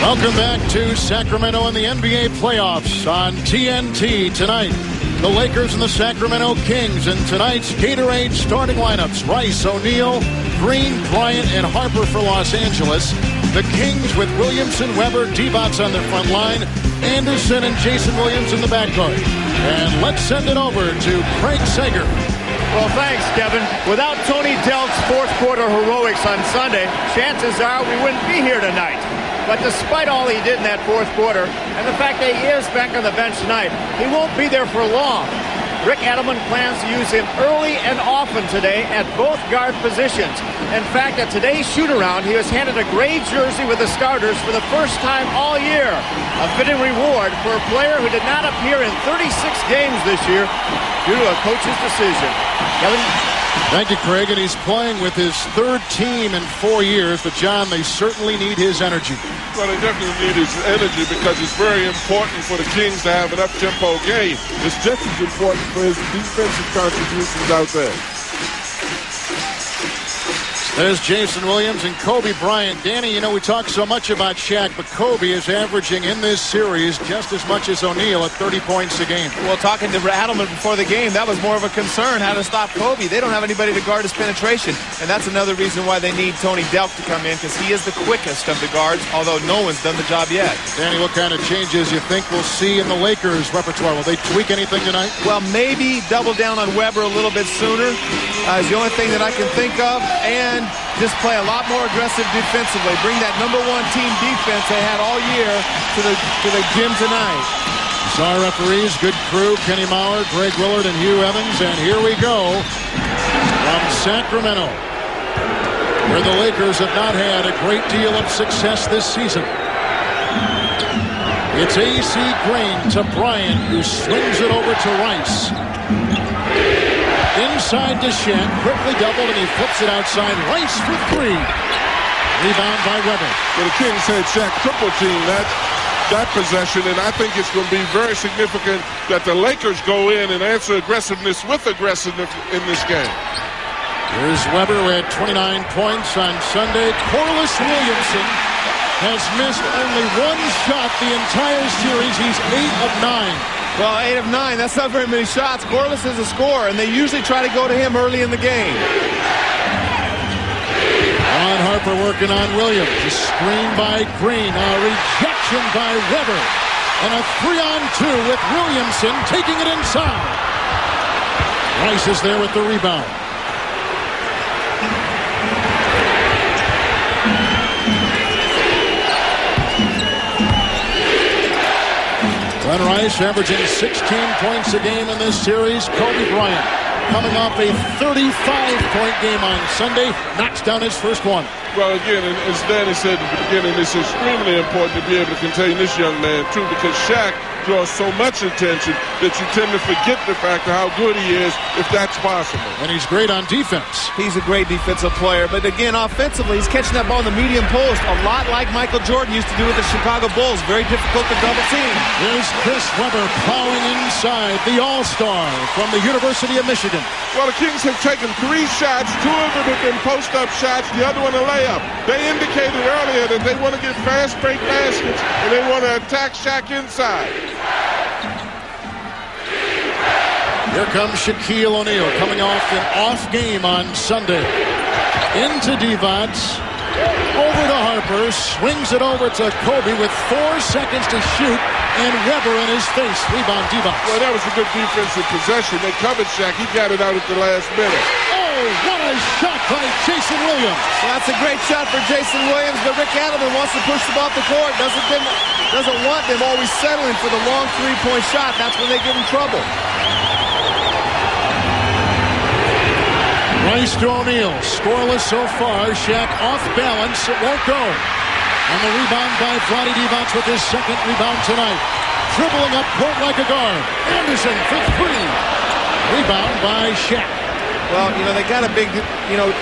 Welcome back to Sacramento and the NBA playoffs on TNT tonight. The Lakers and the Sacramento Kings, and tonight's Gatorade starting lineups: Rice, O'Neal, Green, Bryant, and Harper for Los Angeles. The Kings with Williamson, Weber, Divac on their front line, Anderson and Jason Williams in the backcourt. And let's send it over to Craig Sager. Well, thanks, Kevin. Without Tony Delk's fourth quarter heroics on Sunday, chances are we wouldn't be here tonight. But despite all he did in that fourth quarter, and the fact that he is back on the bench tonight, he won't be there for long. Rick Adelman plans to use him early and often today at both guard positions. In fact, at today's shoot-around, he was handed a gray jersey with the starters for the first time all year. A fitting reward for a player who did not appear in 36 games this year due to a coach's decision. Kevin? Thank you, Craig. And he's playing with his third team in 4 years. But, John, they certainly need his energy. Well, they definitely need his energy because it's very important for the Kings to have an up-tempo game. It's just as important for his defensive contributions out there. There's Jason Williams and Kobe Bryant. Danny, you know, we talk so much about Shaq, but Kobe is averaging in this series just as much as O'Neal at 30 points a game. Well, talking to Adelman before the game, that was more of a concern, how to stop Kobe. They don't have anybody to guard his penetration, and that's another reason why they need Tony Delk to come in, because he is the quickest of the guards, although no one's done the job yet. Danny, what kind of changes you think we'll see in the Lakers' repertoire? Will they tweak anything tonight? Well, maybe double down on Weber a little bit sooner is the only thing that I can think of, and just play a lot more aggressive defensively. Bring that #1 team defense they had all year to the gym tonight. Our referees, good crew, Kenny Maurer, Greg Willard, and Hugh Evans. And here we go from Sacramento, where the Lakers have not had a great deal of success this season. It's A.C. Green to Bryant, who swings it over to Rice. Inside to Shaq, quickly doubled, and he flips it outside. Rice for three. Rebound by Weber. Well, the Kings had Shaq triple team that possession, and I think it's going to be very significant that the Lakers go in and answer aggressiveness with aggressiveness in this game. Here's Weber, who had 29 points on Sunday. Corliss Williamson has missed only one shot the entire series. He's 8 of 9. Well, 8 of 9, that's not very many shots. Corliss is a scorer, and they usually try to go to him early in the game. Ron Harper working on Williams. A screen by Green. A rejection by Weber. And a 3-on-2 with Williamson taking it inside. Rice is there with the rebound. Glenn Rice averaging 16 points a game in this series. Kobe Bryant coming off a 35-point game on Sunday. Knocks down his first one. Well, again, as Danny said at the beginning, it's extremely important to be able to contain this young man, too, because Shaq draws so much attention that you tend to forget the fact of how good he is, if that's possible. And he's great on defense. He's a great defensive player, but again, offensively, he's catching that ball in the medium post, a lot like Michael Jordan used to do with the Chicago Bulls. Very difficult to double team. Here's Chris Weber plowing inside, the All-Star from the University of Michigan. Well, the Kings have taken 3 shots. 2 of them have been post-up shots, the other one a layup. They indicated earlier that they want to get fast break baskets and they want to attack Shaq inside. Here comes Shaquille O'Neal coming off an off game on Sunday. Into Divac. Over to Harper. Swings it over to Kobe with 4 seconds to shoot. And Weber in his face. Rebound Divac. Well, that was a good defensive possession. They covered Shaq. He got it out at the last minute. Oh, what a shot by Jason Williams. Well, that's a great shot for Jason Williams, but Rick Adelman wants to push them off the court. Doesn't want them always settling for the long 3-point shot. That's when they give him trouble. Rice to O'Neal. Scoreless so far. Shaq off balance. It won't go. And the rebound by Vlade Divac with his second rebound tonight. Dribbling up court like a guard. Anderson for 3. Rebound by Shaq. Well, you know, they got a big, you know,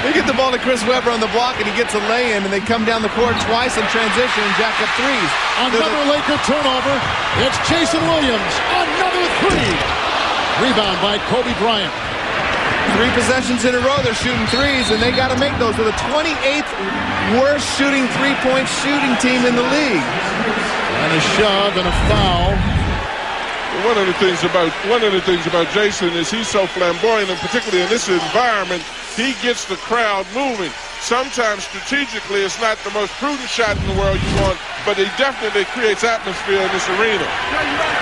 they get the ball to Chris Weber on the block, and he gets a lay-in, and they come down the court twice in transition and jack up threes. Another Laker turnover. It's Jason Williams. Another 3. Rebound by Kobe Bryant. 3 possessions in a row, they're shooting threes, and they got to make those. With the 28th worst shooting three-point shooting team in the league. And a shove and a foul. One of the things about Jason is he's so flamboyant, and particularly in this environment, he gets the crowd moving. Sometimes strategically, it's not the most prudent shot in the world you want, but he definitely creates atmosphere in this arena.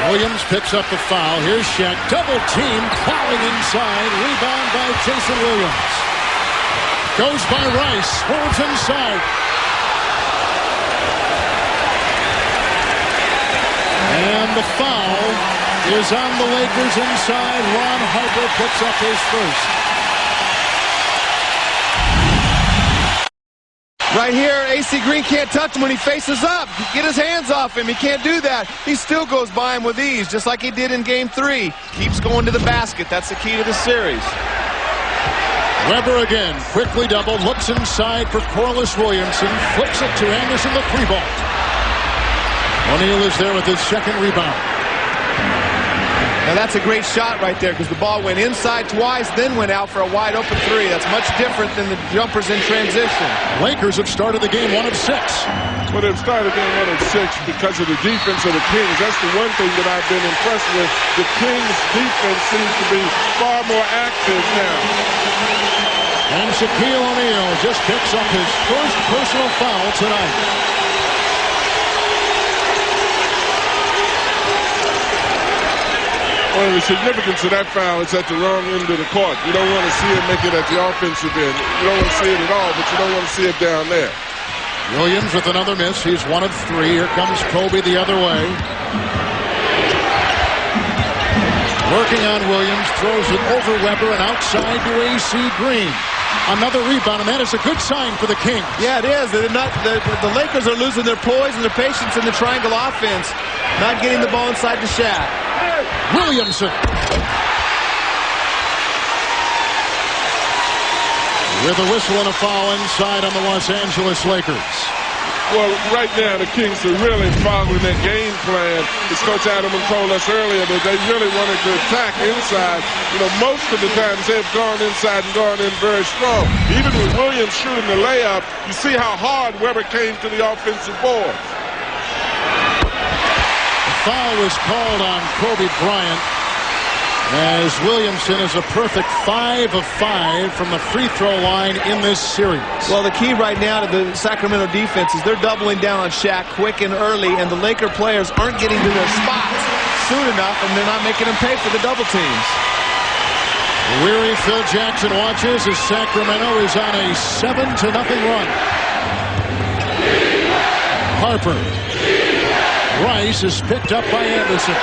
Williams picks up the foul. Here's Shaq. Double team, plowing inside. Rebound by Jason Williams. Goes by Rice. Holds inside. And the foul is on the Lakers inside. Ron Harper picks up his first. Right here, AC Green can't touch him when he faces up. Get his hands off him. He can't do that. He still goes by him with ease, just like he did in Game 3. Keeps going to the basket. That's the key to the series. Weber again, quickly double, looks inside for Corliss Williamson, flips it to Anderson, the 3-ball. O'Neal is there with his second rebound. Now that's a great shot right there because the ball went inside twice, then went out for a wide open 3. That's much different than the jumpers in transition. Lakers have started the game 1 of 6. Well, they've started game 1 of 6 because of the defense of the Kings. That's the one thing that I've been impressed with. The Kings' defense seems to be far more active now. And Shaquille O'Neal just picks up his first personal foul tonight. Well, the significance of that foul is at the wrong end of the court. You don't want to see it make it at the offensive end. You don't want to see it at all, but you don't want to see it down there. Williams with another miss. He's 1 of 3. Here comes Kobe the other way. Working on Williams. Throws it over Weber and outside to AC Green. Another rebound, and that is a good sign for the Kings. Yeah, it is. The Lakers are losing their poise and their patience in the triangle offense. Not getting the ball inside the Shaq. Williamson. With a whistle and a foul inside on the Los Angeles Lakers. Well, right now the Kings are really following their game plan. As Coach Adams told us earlier that they really wanted to attack inside. You know, most of the times they've gone inside and gone in very strong. Even with Williams shooting the layup, you see how hard Weber came to the offensive board. The foul was called on Kobe Bryant as Williamson is a perfect 5 of 5 from the free throw line in this series. Well, the key right now to the Sacramento defense is they're doubling down on Shaq quick and early, and the Laker players aren't getting to their spots soon enough, and they're not making them pay for the double teams. Weary Phil Jackson watches as Sacramento is on a 7-0 run. Harper. Rice is picked up by Anderson.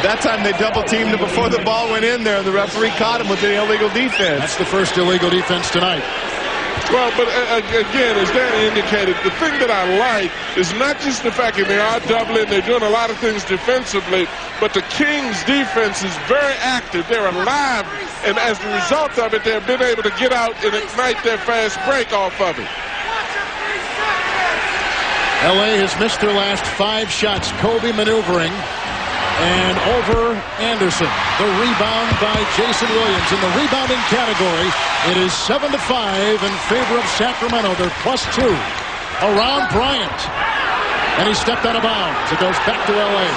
That time they double-teamed him before the ball went in there, and the referee caught him with the illegal defense. That's the first illegal defense tonight. Well, but again, as Danny indicated, the thing that I like is not just the fact that they are doubling, they're doing a lot of things defensively, but the Kings' defense is very active. They're alive, and as a result of it, they've been able to get out and ignite their fast break off of it. LA has missed their last 5 shots. Kobe maneuvering. And over Anderson. The rebound by Jason Williams. In the rebounding category, it is 7-5 in favor of Sacramento. They're +2. Around Bryant. And he stepped out of bounds. It goes back to LA.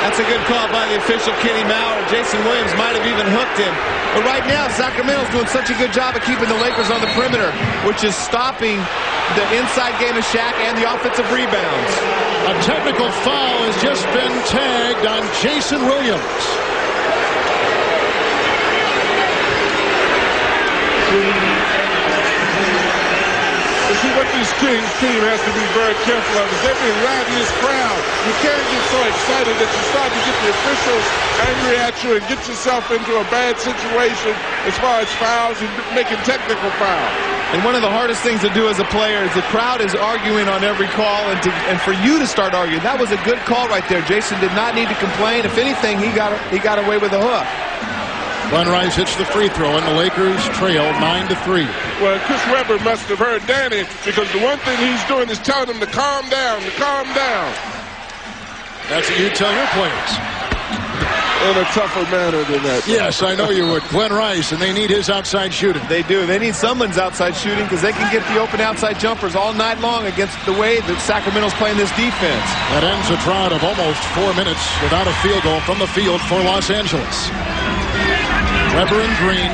That's a good call by the official, Kenny Maurer. Jason Williams might have even hooked him. But right now, Sacramento's doing such a good job of keeping the Lakers on the perimeter, which is stopping the inside game of Shaq and the offensive rebounds. A technical foul has just been tagged on Jason Williams. See, what this Kings team has to be very careful of is they've been riding this crowd. You can't get so excited that you start to get the officials angry at you and get yourself into a bad situation as far as fouls and making technical fouls. And one of the hardest things to do as a player is the crowd is arguing on every call, and for you to start arguing. That was a good call right there. Jason did not need to complain. If anything, he got away with a hook. Glenn Rice hits the free throw, and the Lakers trail 9-3. Well, Chris Webber must have heard Danny, because the one thing he's doing is telling him to calm down, to calm down. That's what you tell your players. in a tougher manner than that. Yes, I know you would. Glenn Rice, and they need his outside shooting. They do. They need someone's outside shooting because they can get the open outside jumpers all night long against the way that Sacramento's playing this defense. That ends a drought of almost 4 minutes without a field goal from the field for Los Angeles. Webber and Green.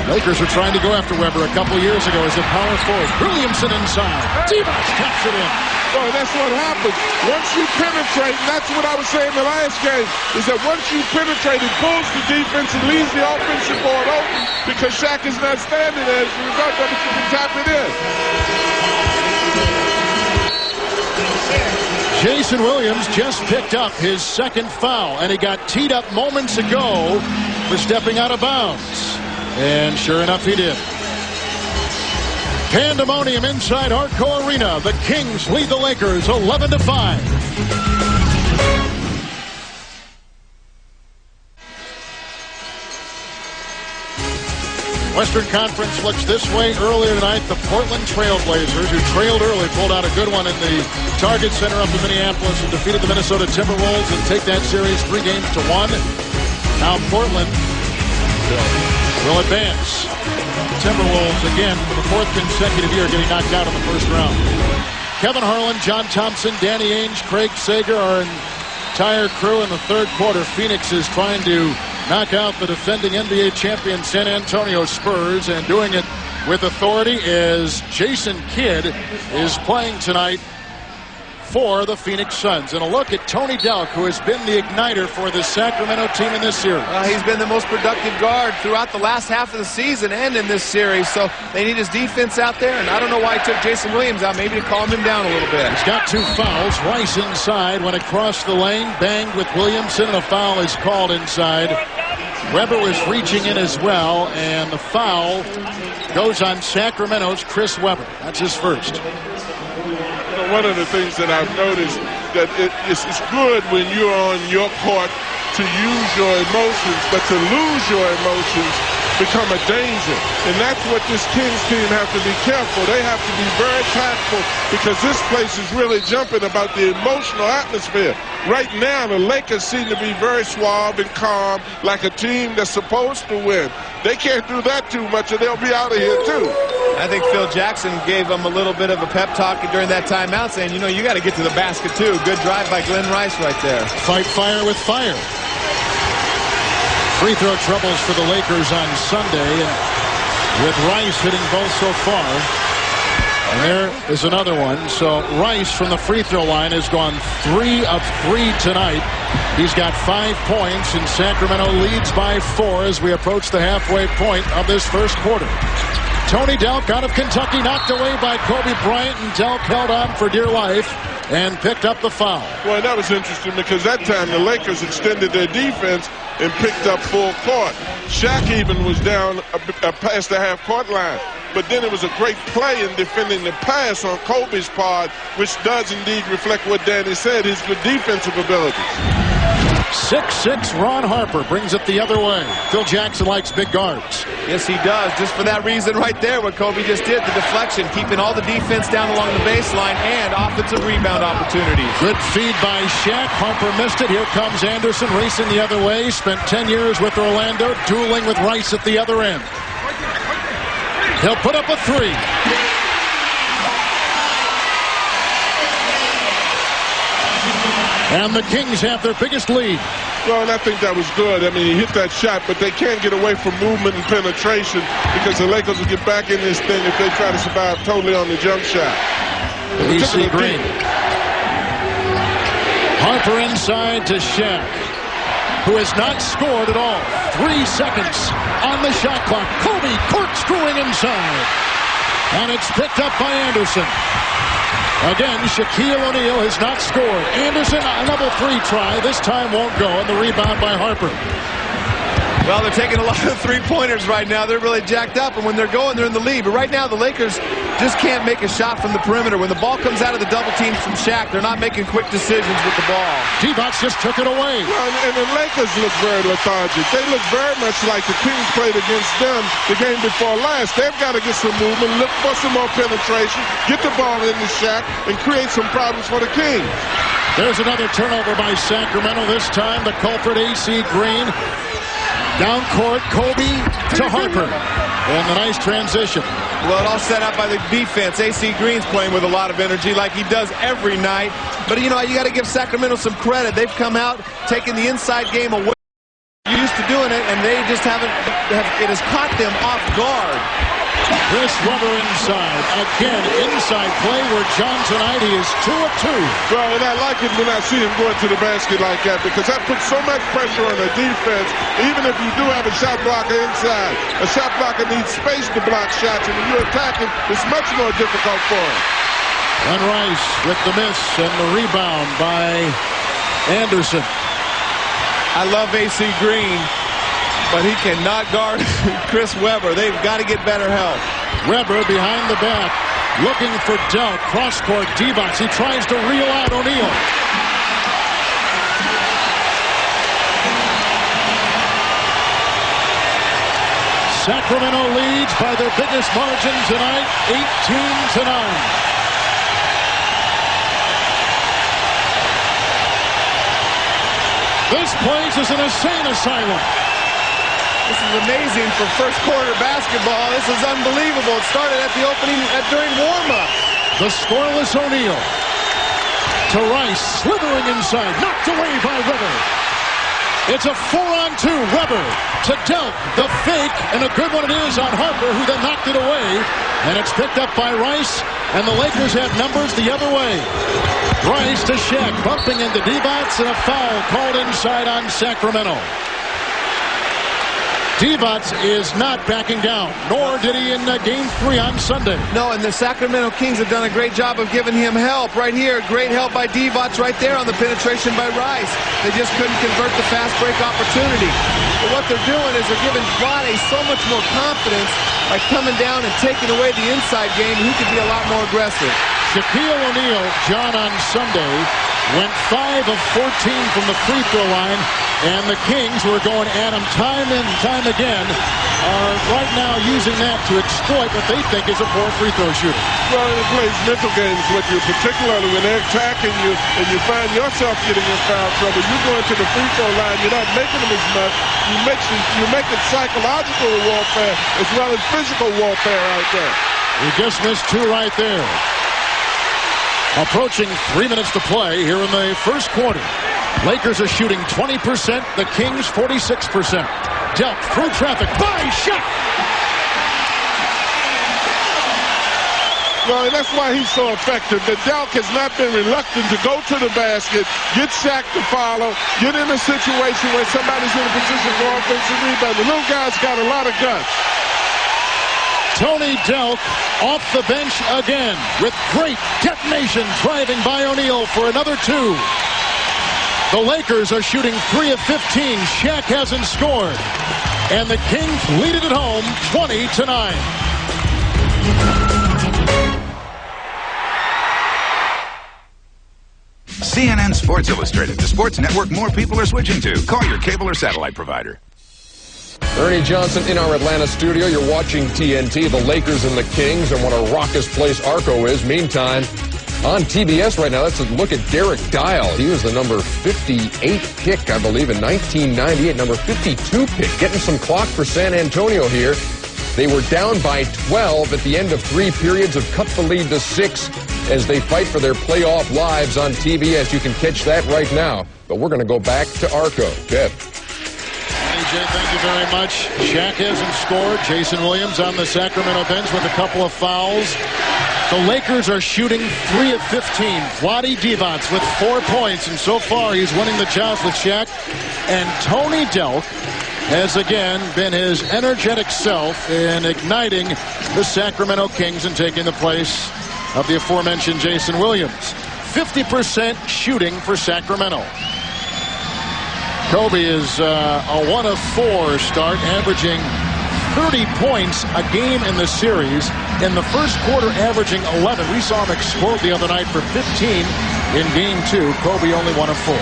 Lakers are trying to go after Webber a couple years ago as a power forward. Williamson inside. Divac taps it in. Well, that's what happens. Once you penetrate, and that's what I was saying in the last game, is that once you penetrate, it pulls the defense and leaves the offensive board open because Shaq is not standing there. As a result of it, you can tap it in. Jason Williams just picked up his second foul, and he got teed up moments ago for stepping out of bounds. And sure enough, he did. Pandemonium inside Arco Arena. The Kings lead the Lakers 11-5. Western Conference looks this way. Earlier tonight, the Portland Trailblazers, who trailed early, pulled out a good one in the Target Center up in Minneapolis and defeated the Minnesota Timberwolves and take that series 3-1. Now Portland will advance. Timberwolves again for the 4th consecutive year getting knocked out in the first round. Kevin Harlan, John Thompson, Danny Ainge, Craig Sager, our entire crew in the third quarter. Phoenix is trying to knock out the defending NBA champion San Antonio Spurs, and doing it with authority is Jason Kidd is playing tonight for the Phoenix Suns. And a look at Tony Delk, who has been the igniter for the Sacramento team in this series. He's been the most productive guard throughout the last half of the season and in this series, so they need his defense out there, and I don't know why he took Jason Williams out, maybe to calm him down a little bit. He's got 2 fouls. Rice inside, went across the lane, banged with Williamson, and a foul is called inside. Webber was reaching in as well, and the foul goes on Sacramento's Chris Webber. That's his first. One of the things that I've noticed that it's good when you're on your court to use your emotions, but to lose your emotions become a danger. And that's what this Kings team have to be careful. They have to be very tactful because this place is really jumping about the emotional atmosphere. Right now, the Lakers seem to be very suave and calm, like a team that's supposed to win. They can't do that too much, or they'll be out of here, too. I think Phil Jackson gave them a little bit of a pep talk during that timeout, saying, you know, you got to get to the basket, too. Good drive by Glenn Rice right there. Fight fire with fire. Free throw troubles for the Lakers on Sunday, and with Rice hitting both so far. And there is another one. So Rice from the free throw line has gone 3 of 3 tonight. He's got 5 points, and Sacramento leads by 4 as we approach the halfway point of this first quarter. Tony Delk out of Kentucky, knocked away by Kobe Bryant, and Delk held on for dear life and picked up the foul. Well, that was interesting because that time the Lakers extended their defense and picked up full court. Shaq even was down past the half-court line. But then it was a great play in defending the pass on Kobe's part, which does indeed reflect what Danny said, his good defensive abilities. 6'6" Ron Harper brings it the other way. Phil Jackson likes big guards. Yes, he does. Just for that reason right there, what Kobe just did, the deflection, keeping all the defense down along the baseline and offensive rebound opportunities. Good feed by Shaq. Harper missed it. Here comes Anderson racing the other way. Spent 10 years with Orlando, dueling with Rice at the other end. He'll put up a 3. And the Kings have their biggest lead. Well, and I think that was good. I mean, he hit that shot, but they can't get away from movement and penetration because the Lakers will get back in this thing if they try to survive totally on the jump shot. E.C. Green. Harper inside to Shaq, who has not scored at all. 3 seconds on the shot clock. Kobe corkscrewing inside. And it's picked up by Anderson. Again, Shaquille O'Neal has not scored. Anderson, another 3 try. This time won't go. And the rebound by Harper. Well, they're taking a lot of three-pointers right now. They're really jacked up, and when they're going, they're in the lead. But right now, the Lakers just can't make a shot from the perimeter. When the ball comes out of the double teams from Shaq, they're not making quick decisions with the ball. Divac just took it away. Well, and the Lakers look very lethargic. They look very much like the Kings played against them the game before last. They've got to get some movement, look for some more penetration, get the ball into Shaq, and create some problems for the Kings. There's another turnover by Sacramento. This time the culprit, AC Green. Down court, Kobe to Harper. And the nice transition. Well, it all set up by the defense. AC Green's playing with a lot of energy like he does every night. But, you know, you got to give Sacramento some credit. They've come out, taken the inside game away. Used to doing it, and they just haven't. It has caught them off guard. Chris Webber inside. Again, inside play where John tonight is 2 of 2. Well, and I like it when I see him going to the basket like that because that puts so much pressure on the defense. Even if you do have a shot blocker inside, a shot blocker needs space to block shots, and when you're attacking, it's much more difficult for him. And Rice with the miss and the rebound by Anderson. I love AC Green, but he cannot guard Chris Webber. They've got to get better help. Webber behind the back, looking for Delk. Cross-court, D-box. He tries to reel out O'Neal. Sacramento leads by their biggest margin tonight, 18-9. This place is an insane asylum. This is amazing for first quarter basketball. This is unbelievable. It started at the opening during warm-up. The scoreless O'Neal to Rice, slithering inside, knocked away by Webber. It's a 4-on-2. Webber to Delk, the fake, and a good one it is on Harper, who then knocked it away. And it's picked up by Rice, and the Lakers have numbers the other way. Rice to Shaq, bumping into D-bots, and a foul called inside on Sacramento. D-bots is not backing down, nor did he in Game 3 on Sunday. No, and the Sacramento Kings have done a great job of giving him help. Right here, great help by D-bots right there on the penetration by Rice. They just couldn't convert the fast break opportunity. But what they're doing is they're giving Vlade so much more confidence by coming down and taking away the inside game. He could be a lot more aggressive. Shaquille O'Neal, John, on Sunday, went 5 of 14 from the free throw line, and the Kings, who are going at him time and time again, are right now using that to exploit what they think is a poor free throw shooter. Well, it plays mental games with you, particularly when they're attacking you and you find yourself getting in foul trouble. You go into the free throw line, you're not making them as much. You make it psychological warfare as well as physical warfare out there. He just missed 2 right there. Approaching 3 minutes to play here in the first quarter. Lakers are shooting 20%, the Kings 46%. Delk through traffic, body shot! Well, and that's why he's so effective. The Delk has not been reluctant to go to the basket, get Shaq to follow, get in a situation where somebody's in a position for offensive rebound. The little guy's got a lot of guts. Tony Delk off the bench again with great detonation, driving by O'Neal for another 2. The Lakers are shooting 3 of 15. Shaq hasn't scored. And the Kings lead it at home 20-9. CNN Sports Illustrated, the sports network more people are switching to. Call your cable or satellite provider. Ernie Johnson in our Atlanta studio. You're watching TNT, the Lakers and the Kings, and what a raucous place Arco is. Meantime, on TBS right now, let's look at Derek Dial. He was the number 58 pick, I believe, in 1998. Number 52 pick, getting some clock for San Antonio here. They were down by 12 at the end of 3 periods, have cut the lead to 6 as they fight for their playoff lives on TBS. You can catch that right now. But we're going to go back to Arco. Deb. AJ, thank you very much. Shaq hasn't scored. Jason Williams on the Sacramento bench with a couple of fouls. The Lakers are shooting 3 of 15. Vlade Divac with 4 points, and so far he's winning the joust with Shaq. And Tony Delk has again been his energetic self in igniting the Sacramento Kings and taking the place of the aforementioned Jason Williams. 50% shooting for Sacramento. Kobe is a 1 of 4 start, averaging 30 points a game in the series. In the first quarter, averaging 11. We saw him explode the other night for 15 in Game 2. Kobe only 1 of 4.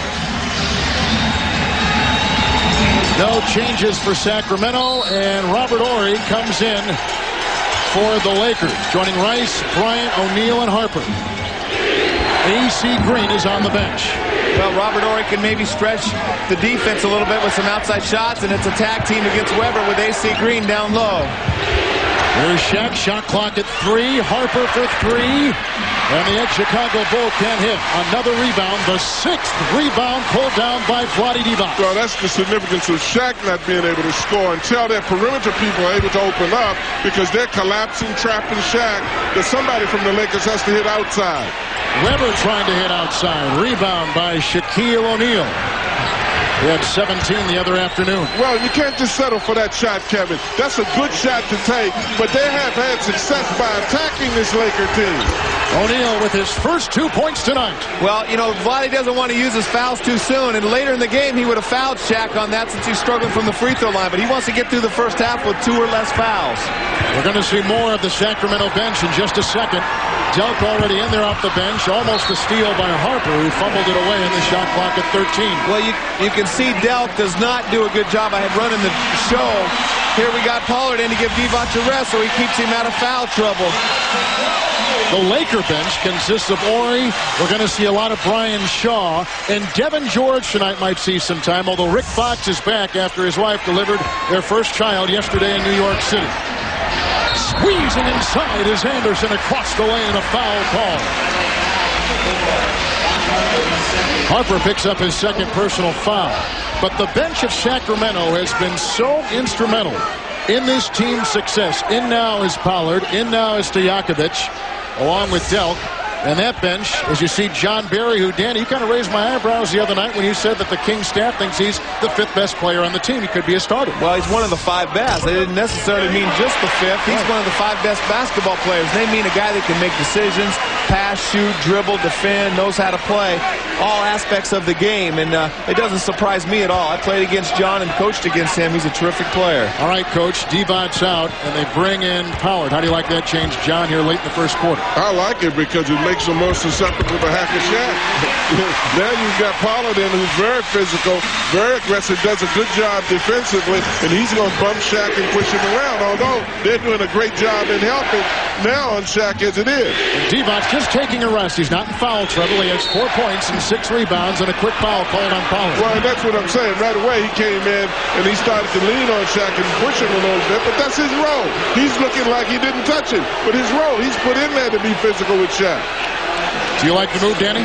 No changes for Sacramento, and Robert Horry comes in for the Lakers, joining Rice, Bryant, O'Neal, and Harper. A.C. Green is on the bench. Well, Robert Horry can maybe stretch the defense a little bit with some outside shots, and it's a tag team against Weber with A.C. Green down low. Here's Shaq, shot clock at 3. Harper for 3. And the ex-Chicago Bull can't hit. Another rebound, the 6th rebound pulled down by Vlade Divac. Well, that's the significance of Shaq not being able to score until their perimeter people are able to open up because they're collapsing, trapping Shaq. That somebody from the Lakers has to hit outside. Weber trying to hit outside. Rebound by Shaquille O'Neal. He had 17 the other afternoon. Well, you can't just settle for that shot, Kevin. That's a good shot to take, but they have had success by attacking this Laker team. O'Neal with his first 2 points tonight. Well, you know, Vlade doesn't want to use his fouls too soon, and later in the game he would have fouled Shaq on that since he's struggling from the free throw line, but he wants to get through the first half with 2 or less fouls. We're going to see more of the Sacramento bench in just a second. Delk already in there off the bench, almost a steal by Harper, who fumbled it away in the shot clock at 13. Well, you can see Delk does not do a good job. I had running the show. Here we got Pollard in to give Divac a rest, so he keeps him out of foul trouble. The Laker bench consists of Horry. We're going to see a lot of Brian Shaw. And Devin George tonight might see some time, although Rick Fox is back after his wife delivered their first child yesterday in New York City. Squeezing inside is Anderson across the lane, a foul call. Harper picks up his second personal foul. But the bench of Sacramento has been so instrumental in this team's success. In now is Pollard. In now is Stojakovic, along with Delk. And that bench, as you see John Barry, who, Danny, you kind of raised my eyebrows the other night when you said that the Kings staff thinks he's the 5th best player on the team. He could be a starter. Well, he's one of the 5 best. They didn't necessarily mean just the 5th. He's one of the 5 best basketball players. They mean a guy that can make decisions, pass, shoot, dribble, defend, knows how to play all aspects of the game. And it doesn't surprise me at all. I played against John and coached against him. He's a terrific player. All right, Coach. Divac's out, and they bring in Pollard. How do you like that change, John, here late in the first quarter? I like it because it makes them more susceptible to hack a shot. Now you've got Pollard in who's very physical, very aggressive, does a good job defensively, and he's going to bump Shaq and push him around, although they're doing a great job in helping now on Shaq as it is. And Divac's just taking a rest. He's not in foul trouble. He has 4 points and 6 rebounds and a quick foul called on Pollard. Well, that's what I'm saying. Right away he came in and he started to lean on Shaq and push him a little bit, but that's his role. He's looking like he didn't touch him, but his role, he's put in there to be physical with Shaq. Do you like the move, Danny?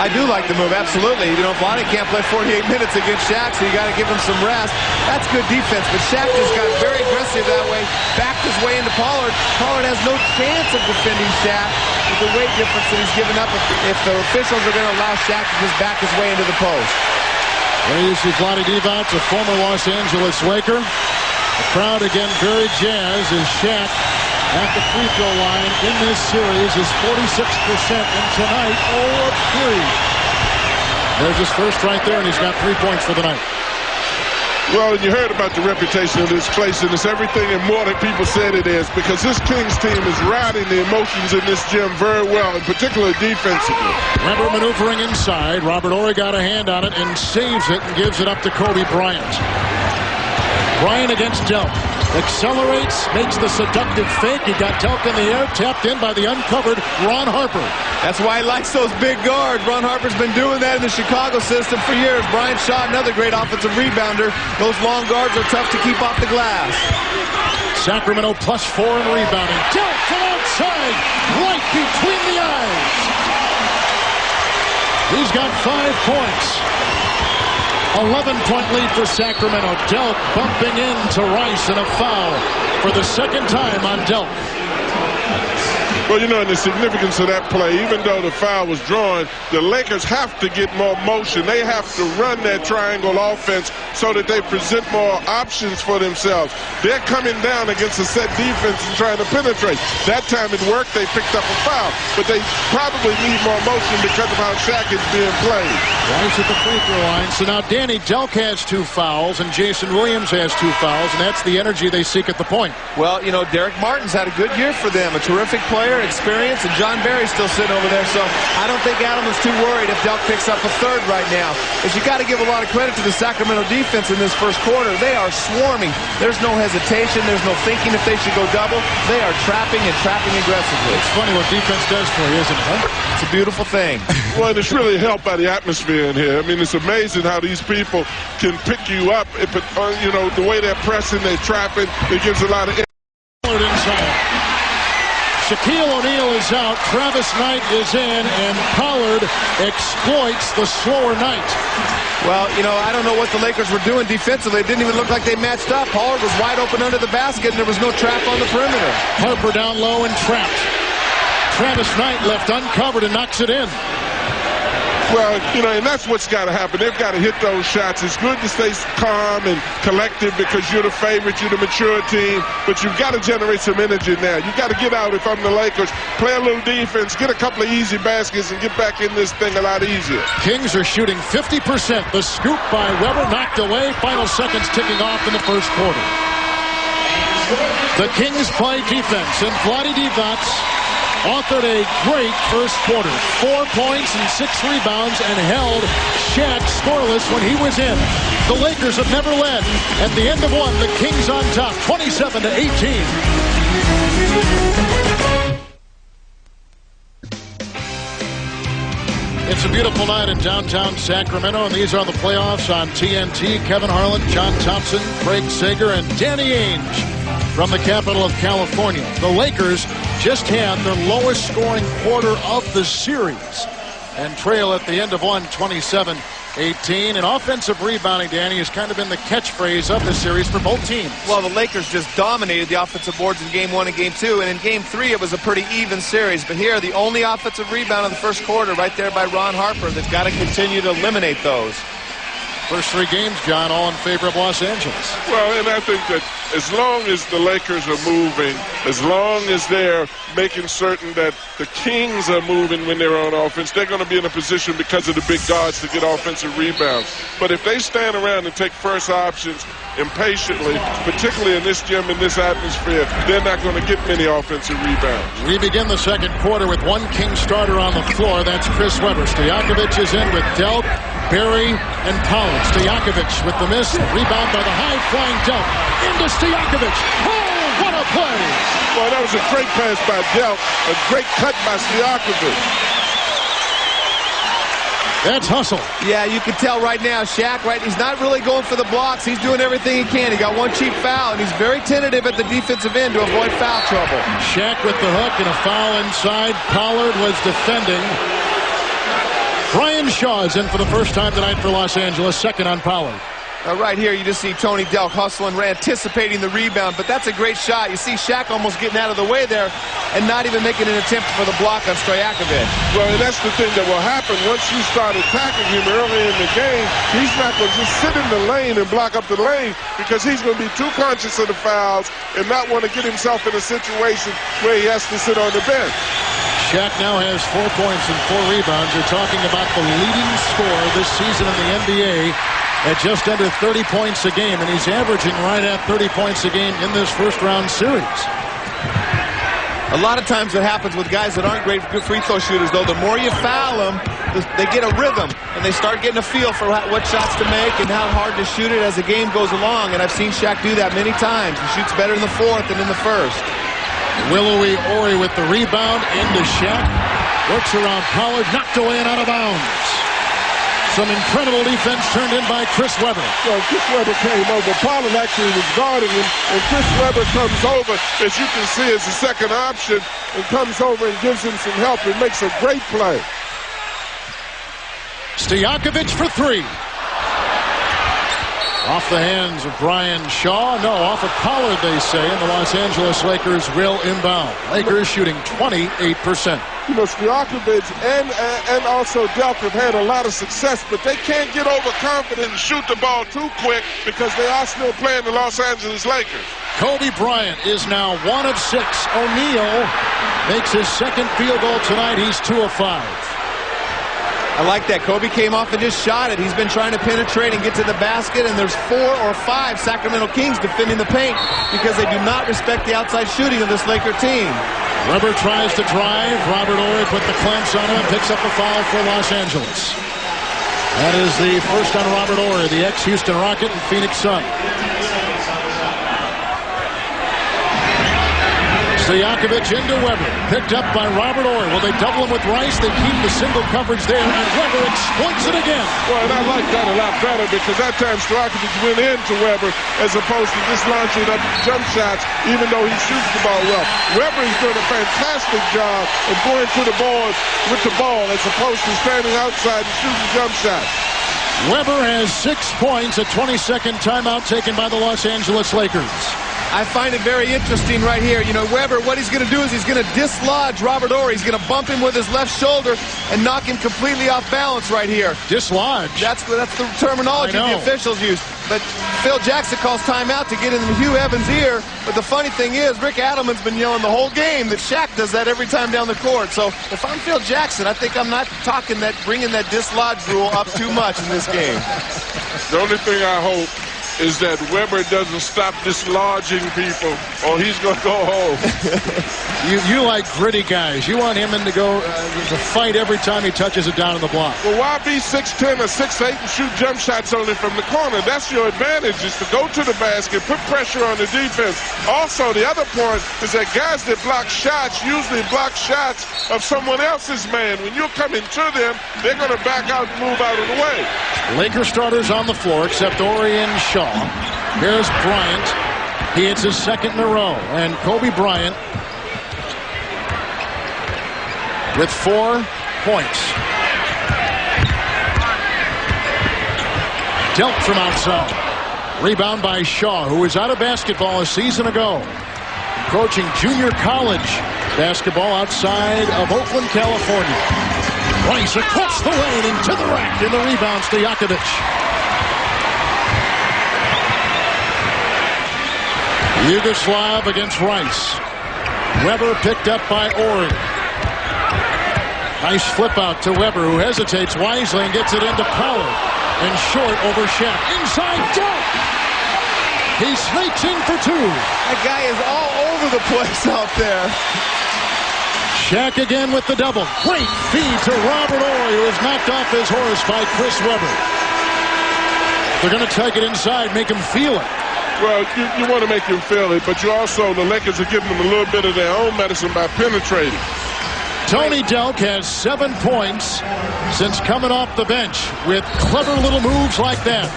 I do like the move, absolutely. You know, Vlade can't play 48 minutes against Shaq, so you got to give him some rest. That's good defense, but Shaq just got very aggressive that way, backed his way into Pollard. Pollard has no chance of defending Shaq with the weight difference that he's given up if the officials are going to allow Shaq to just back his way into the post. There you see Vlade Divac, a former Los Angeles Laker. The crowd again very jazzed as Shaq at the free throw line in this series is 46%, and tonight 0 of 3. There's his first right there, and he's got 3 points for the night. Well, you heard about the reputation of this place, and it's everything and more than people said it is, because this Kings team is riding the emotions in this gym very well, and particularly defensively. Weber maneuvering inside. Robert Horry got a hand on it and saves it and gives it up to Kobe Bryant. Bryant against Delk. Accelerates, makes the seductive fake. He got Delk in the air, tapped in by the uncovered Ron Harper. That's why he likes those big guards. Ron Harper's been doing that in the Chicago system for years. Brian Shaw, another great offensive rebounder. Those long guards are tough to keep off the glass. Sacramento +4 in rebounding. Delk from outside, right between the eyes. He's got 5 points. 11-point lead for Sacramento. Delk bumping into Rice and a foul for the second time on Delk. Well, you know, and the significance of that play, even though the foul was drawn, the Lakers have to get more motion. They have to run that triangle offense so that they present more options for themselves. They're coming down against a set defense and trying to penetrate. That time it worked. They picked up a foul, but they probably need more motion because of how Shaq is being played. Rice at the free throw line. So now Danny, Delk has 2 fouls and Jason Williams has 2 fouls, and that's the energy they seek at the point. Well, you know, Derek Martin's had a good year for them, a terrific player. their experience, and John Barry's still sitting over there, so I don't think Adelman's too worried if Delk picks up a third right now. But you got to give a lot of credit to the Sacramento defense in this first quarter. They are swarming. There's no hesitation. There's no thinking if they should go double. They are trapping and trapping aggressively. It's funny what defense does for you, isn't it? Huh? It's a beautiful thing. Well, it's really helped by the atmosphere in here. I mean, it's amazing how these people can pick you up. If it, you know, the way they're pressing, they're trapping, it gives a lot of inside. Shaquille O'Neal is out. Travis Knight is in, and Pollard exploits the slower Knight. Well, you know, I don't know what the Lakers were doing defensively. It didn't even look like they matched up. Pollard was wide open under the basket, and there was no trap on the perimeter. Harper down low and trapped. Travis Knight left uncovered and knocks it in. Well, you know, and that's what's got to happen. They've got to hit those shots. It's good to stay calm and collected because you're the favorite, you're the mature team, but you've got to generate some energy now. You've got to get out if I'm the Lakers, play a little defense, get a couple of easy baskets, and get back in this thing a lot easier. Kings are shooting 50%. The scoop by Weber knocked away. Final seconds ticking off in the first quarter. The Kings play defense, and Vlade Divac authored a great first quarter. 4 points and 6 rebounds and held Shaq scoreless when he was in. The Lakers have never led. At the end of one, the Kings on top, 27-18. It's a beautiful night in downtown Sacramento, and these are the playoffs on TNT. Kevin Harlan, John Thompson, Craig Sager, and Danny Ainge from the capital of California. The Lakers just had their lowest scoring quarter of the series and trail at the end of one, 27-18. And offensive rebounding, Danny, has kind of been the catchphrase of the series for both teams. Well, the Lakers just dominated the offensive boards in Game 1 and Game 2, and in Game 3 it was a pretty even series. But here, the only offensive rebound in the first quarter right there by Ron Harper. They've got to continue to eliminate those. First 3 games, John, all in favor of Los Angeles. Well, and I think that as long as the Lakers are moving, as long as they're making certain that the Kings are moving when they're on offense, they're going to be in a position because of the big guards to get offensive rebounds. But if they stand around and take first options impatiently, particularly in this gym, in this atmosphere, they're not going to get many offensive rebounds. We begin the second quarter with one King starter on the floor. That's Chris Webber. Stojakovic is in with Delk, Barry, and Pollard. Stojakovic with the miss. Rebound by the high-flying Delk. Into Stojakovic. Oh, what a play! Well, that was a great pass by Delk. A great cut by Stojakovic. That's hustle. Yeah, you can tell right now, Shaq, right, he's not really going for the blocks. He's doing everything he can. He got one cheap foul, and he's very tentative at the defensive end to avoid foul trouble. Shaq with the hook and a foul inside. Pollard was defending. Brian Shaw is in for the first time tonight for Los Angeles, second on Pollard. Right here, you just see Tony Delk hustling, anticipating the rebound, but that's a great shot. You see Shaq almost getting out of the way there and not even making an attempt for the block on Stojakovic. Well, and that's the thing that will happen once you start attacking him early in the game. He's not going to just sit in the lane and block up the lane because he's going to be too conscious of the fouls and not want to get himself in a situation where he has to sit on the bench. Shaq now has 4 points and 4 rebounds. You're talking about the leading scorer this season in the NBA at just under 30 points a game, and he's averaging right at 30 points a game in this first-round series. A lot of times what happens with guys that aren't great free throw shooters, though, the more you foul them, they get a rhythm, and they start getting a feel for what shots to make and how hard to shoot it as the game goes along, and I've seen Shaq do that many times. He shoots better in the fourth than in the first. Willowy Ori with the rebound into Shaq. Works around Pollard, knocked away and out of bounds. Some incredible defense turned in by Chris Webber. Well, Chris Webber came over. Pollard actually was guarding him, and Chris Webber comes over, as you can see, as the second option, and comes over and gives him some help and makes a great play. Stojakovic for 3. Off the hands of Brian Shaw. No, off of Pollard, they say, and the Los Angeles Lakers will inbound. Lakers shooting 28%. You know, Stojakovic and also Delk have had a lot of success, but they can't get overconfident and shoot the ball too quick because they are still playing the Los Angeles Lakers. Kobe Bryant is now 1 of 6. O'Neal makes his second field goal tonight. He's 2 of 5. I like that. Kobe came off and just shot it. He's been trying to penetrate and get to the basket, and there's 4 or 5 Sacramento Kings defending the paint because they do not respect the outside shooting of this Laker team. Weber tries to drive. Robert Horry put the clamps on him and picks up a foul for Los Angeles. That is the first on Robert Horry, the ex-Houston Rocket and Phoenix Sun. Stojakovic into Weber. Picked up by Robert Horry. Will they double him with Rice? They keep the single coverage there, and Weber exploits it again. Well, and I like that a lot better because that time Stojakovic went into Weber as opposed to just launching up jump shots, even though he shoots the ball well. Weber is doing a fantastic job of going to the boards with the ball as opposed to standing outside and shooting jump shots. Weber has 6 points, a 20-second timeout taken by the Los Angeles Lakers. I find it very interesting right here. You know, Weber, what he's going to do is he's going to dislodge Robert Horry. He's going to bump him with his left shoulder and knock him completely off balance right here. Dislodge? That's the terminology the officials use. But Phil Jackson calls timeout to get in Hugh Evans' ear. But the funny thing is, Rick Adelman's been yelling the whole game that Shaq does that every time down the court. So if I'm Phil Jackson, I think I'm not bringing that dislodge rule up too much in this game. The only thing I hope is that Weber doesn't stop dislodging people or he's going to go home. You like gritty guys. You want him to go to fight every time he touches it down in the block. Well, why be 6'10" or 6'8" and shoot jump shots only from the corner? That's your advantage, is to go to the basket, put pressure on the defense. Also, the other point is that guys that block shots usually block shots of someone else's man. When you're coming to them, they're going to back out and move out of the way. Laker starters on the floor except Horry and Shaw. Here's Bryant. He hits his second in a row. And Kobe Bryant with 4 points. Dealt from outside. Rebound by Shaw, who was out of basketball a season ago. Coaching junior college basketball outside of Oakland, California. Rice across the lane into the rack in the rebound. Stojakovic. Yugoslav against Rice. Weber picked up by Horry. Nice flip out to Weber, who hesitates wisely and gets it into Pollard. And short over Shaq. Inside dunk. He snakes in for 2. That guy is all over the place out there. Shaq again with the double. Great feed to Robert Horry, who is knocked off his horse by Chris Weber. They're going to take it inside, make him feel it. Well, you want to make him feel it, but you also, the Lakers are giving them a little bit of their own medicine by penetrating. Tony Delk has 7 points since coming off the bench with clever little moves like that.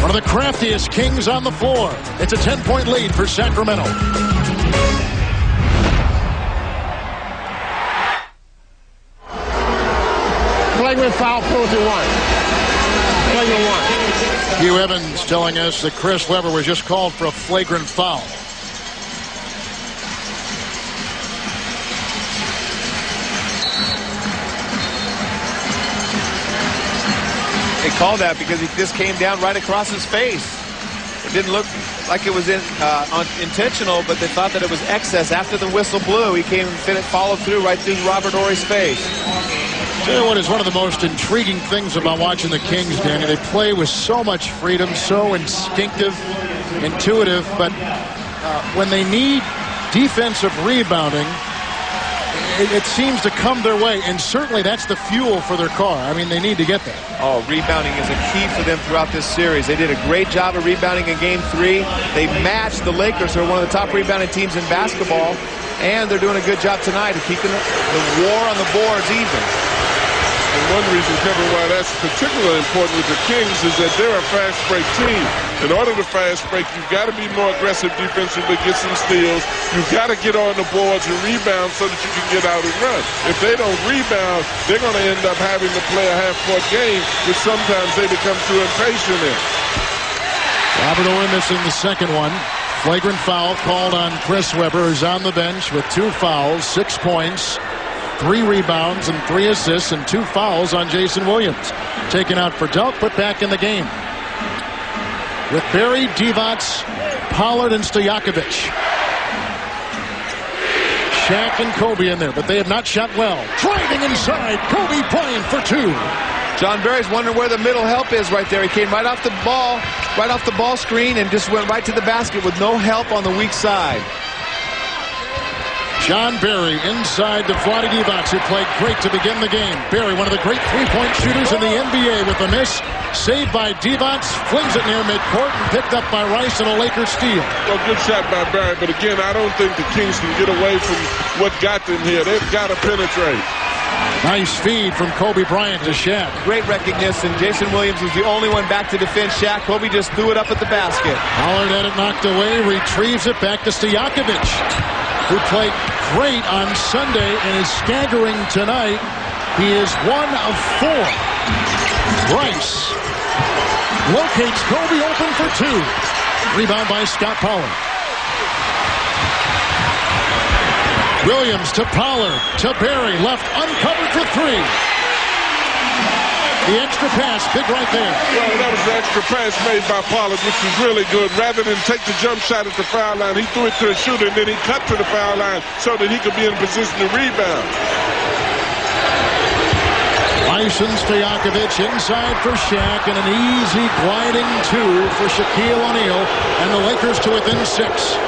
One of the craftiest Kings on the floor. It's a 10-point lead for Sacramento. Flagrant foul, penalty 1. Flagrant 1. Hugh Evans telling us that Chris Weber was just called for a flagrant foul. They called that because he just came down right across his face. It didn't look like it was intentional, but they thought that it was excess. After the whistle blew, he came and followed through right through Robert Horry's face. Tell you what is one of the most intriguing things about watching the Kings, Danny. They play with so much freedom, so instinctive, intuitive, but when they need defensive rebounding, it seems to come their way, and certainly that's the fuel for their car. I mean, they need to get that. Oh, rebounding is a key for them throughout this series. They did a great job of rebounding in Game 3. They matched the Lakers, who are one of the top rebounding teams in basketball, and they're doing a good job tonight of keeping the war on the boards even. And one reason, Kevin, why that's particularly important with the Kings is that they're a fast break team. In order to fast break, you've got to be more aggressive defensively, get some steals. You've got to get on the boards and rebound so that you can get out and run. If they don't rebound, they're going to end up having to play a half-court game, which sometimes they become too impatient in. Robert Horry missing the second one. Flagrant foul called on Chris Weber, who's on the bench with 2 fouls, 6 points. 3 rebounds and 3 assists and 2 fouls on Jason Williams. Taken out for Delk, put back in the game. With Barry, Divac, Pollard, and Stojakovic. Shaq and Kobe in there, but they have not shot well. Driving inside, Kobe Bryant for 2. John Barry's wondering where the middle help is right there. He came right off the ball screen and just went right to the basket with no help on the weak side. John Barry inside to Vlade Divac, who played great to begin the game. Barry, one of the great three-point shooters in the NBA, with a miss. Saved by Divac, flings it near midcourt and picked up by Rice, and a Lakers steal. Well, good shot by Barry, but again, I don't think the Kings can get away from what got them here. They've got to penetrate. Nice feed from Kobe Bryant to Shaq. Great recognition. Jason Williams was the only one back to defend Shaq. Kobe just threw it up at the basket. Pollard had it knocked away, retrieves it back to Stojakovic, who played great on Sunday and is staggering tonight. He is 1 of 4. Rice locates Kobe open for 2. Rebound by Scott Pollard. Williams to Pollard, to Barry, left uncovered for 3. The extra pass, big right there. Well, that was the extra pass made by Pollard, which was really good. Rather than take the jump shot at the foul line, he threw it to a shooter, and then he cut to the foul line so that he could be in position to rebound. Bryson Stojakovic inside for Shaq, and an easy gliding 2 for Shaquille O'Neal, and the Lakers to within 6.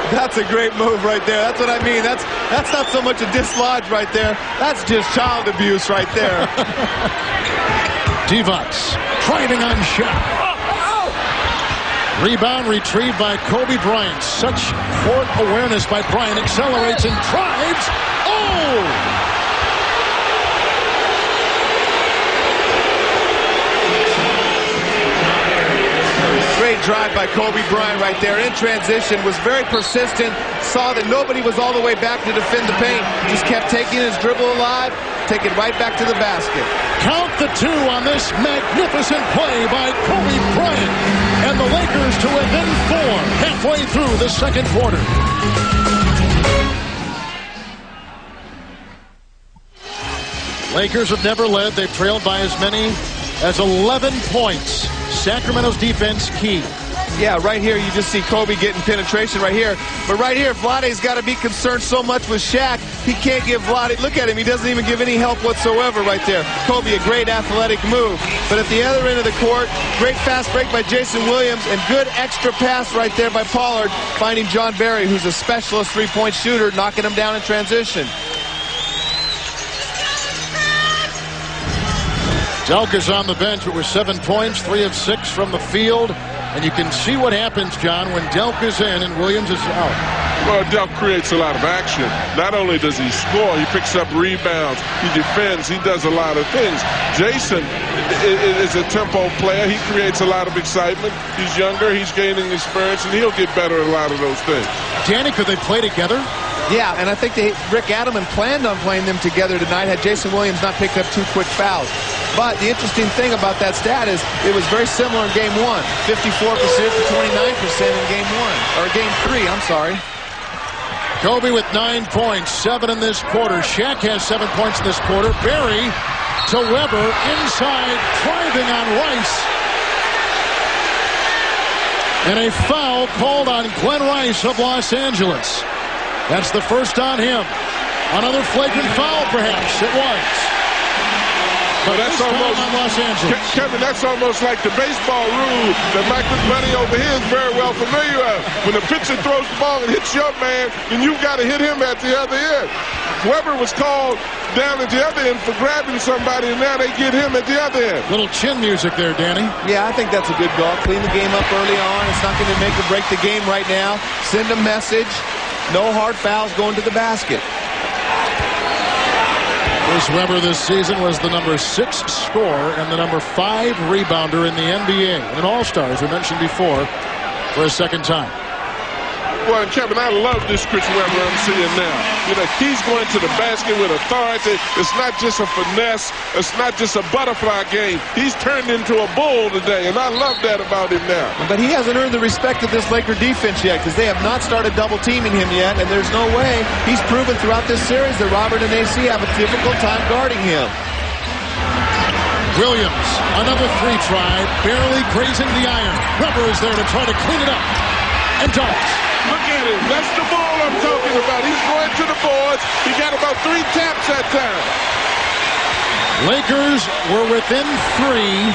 That's a great move right there. That's what I mean. That's not so much a dislodge right there. That's just child abuse right there. Divac driving on Shaq. Rebound retrieved by Kobe Bryant. Such court awareness by Bryant. Accelerates and drives. Oh! Great drive by Kobe Bryant right there. In transition, was very persistent. Saw that nobody was all the way back to defend the paint. Just kept taking his dribble alive, take it right back to the basket. Count the 2 on this magnificent play by Kobe Bryant. And the Lakers to within 4 halfway through the second quarter. Lakers have never led. They've trailed by as many as 11 points. Sacramento's defense key. Yeah, right here you just see Kobe getting penetration right here. But right here, Vlade's got to be concerned so much with Shaq. He can't give Vlade, look at him, he doesn't even give any help whatsoever right there. Kobe, a great athletic move. But at the other end of the court, great fast break by Jason Williams, and good extra pass right there by Pollard, finding John Barry, who's a specialist three-point shooter, knocking him down in transition. Delk is on the bench with 7 points, 3 of 6 from the field. And you can see what happens, John, when Delk is in and Williams is out. Well, Delk creates a lot of action. Not only does he score, he picks up rebounds, he defends, he does a lot of things. Jason is a tempo player. He creates a lot of excitement. He's younger, he's gaining experience, and he'll get better at a lot of those things. Danny, could they play together? Yeah, and I think Rick Adelman planned on playing them together tonight had Jason Williams not picked up 2 quick fouls. But the interesting thing about that stat is it was very similar in Game 1. 54% to 29% in Game 1. Or Game 3, I'm sorry. Kobe with 9 points, 7 in this quarter. Shaq has 7 points in this quarter. Barry to Weber, inside, driving on Rice. And a foul called on Glenn Rice of Los Angeles. That's the first on him. Another flagrant foul, perhaps. It was. But that's almost on Los Angeles. Kevin, that's almost like the baseball rule that Michael Buddy over here is very well familiar with. When the pitcher throws the ball and hits your man, then you've got to hit him at the other end. Weber was called down at the other end for grabbing somebody, and now they get him at the other end. Little chin music there, Danny. Yeah, I think that's a good call. Clean the game up early on. It's not going to make or break the game right now. Send a message. No hard fouls going to the basket. Bruce Weber this season was the number 6 scorer and the number 5 rebounder in the NBA. And an All-Star, as we mentioned before, for a second time. Well, and Kevin, I love this Chris Webber I'm seeing now. You know, he's going to the basket with authority. It's not just a finesse. It's not just a butterfly game. He's turned into a bull today, and I love that about him now. But he hasn't earned the respect of this Laker defense yet because they have not started double-teaming him yet, and there's no way. He's proven throughout this series that Robert and AC have a difficult time guarding him. Williams, another 3 try, barely grazing the iron. Weber is there to try to clean it up. And does. Look at him. That's the ball I'm talking about. He's going to the boards. He got about 3 taps that time. Lakers were within 3.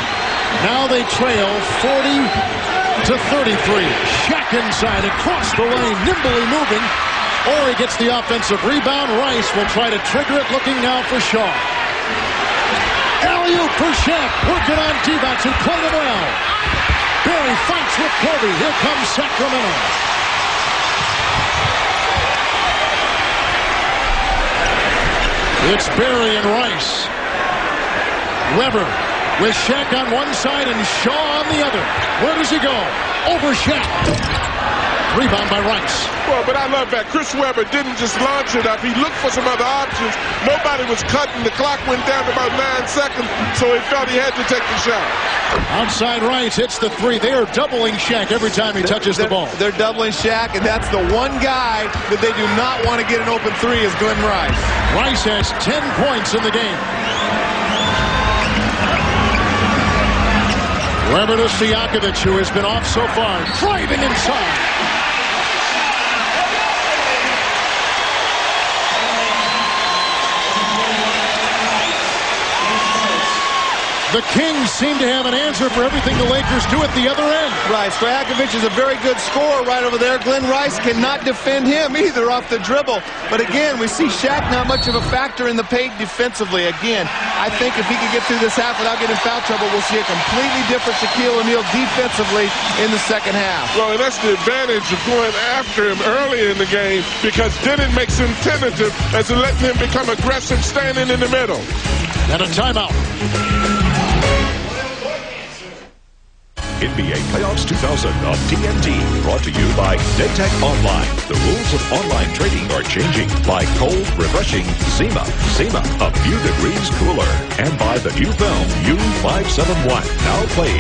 Now they trail 40 to 33. Shaq inside, across the lane, nimbly moving. Or he gets the offensive rebound. Rice will try to trigger it, looking now for Shaw. Alley-oop for Shaq, working on Divac, who played him well. Barry fights with Kobe. Here comes Sacramento. It's Barry and Rice. Weber with Shaq on one side and Shaw on the other. Where does he go? Over Shaq. Rebound by Rice. Well, but I love that. Chris Webber didn't just launch it up. He looked for some other options. Nobody was cutting. The clock went down to about 9 seconds, so he felt he had to take the shot. Outside Rice hits the three. They are doubling Shaq every time he touches the ball. They're doubling Shaq, and that's the one guy that they do not want to get an open three is Glenn Rice. Rice has 10 points in the game. Weber to Stojakovic, who has been off so far. Driving inside. The Kings seem to have an answer for everything the Lakers do at the other end. Right, Stojakovic is a very good scorer right over there. Glenn Rice cannot defend him either off the dribble. But again, we see Shaq not much of a factor in the paint defensively. Again, I think if he can get through this half without getting foul trouble, we'll see a completely different Shaquille O'Neal defensively in the second half. Well, and that's the advantage of going after him early in the game, because then it makes him tentative as to letting him become aggressive standing in the middle. And a timeout. NBA Playoffs 2000 on TNT. Brought to you by NetTech Online. The rules of online trading are changing. By cold, refreshing Zima. Zima, a few degrees cooler. And by the new film U-571. Now playing.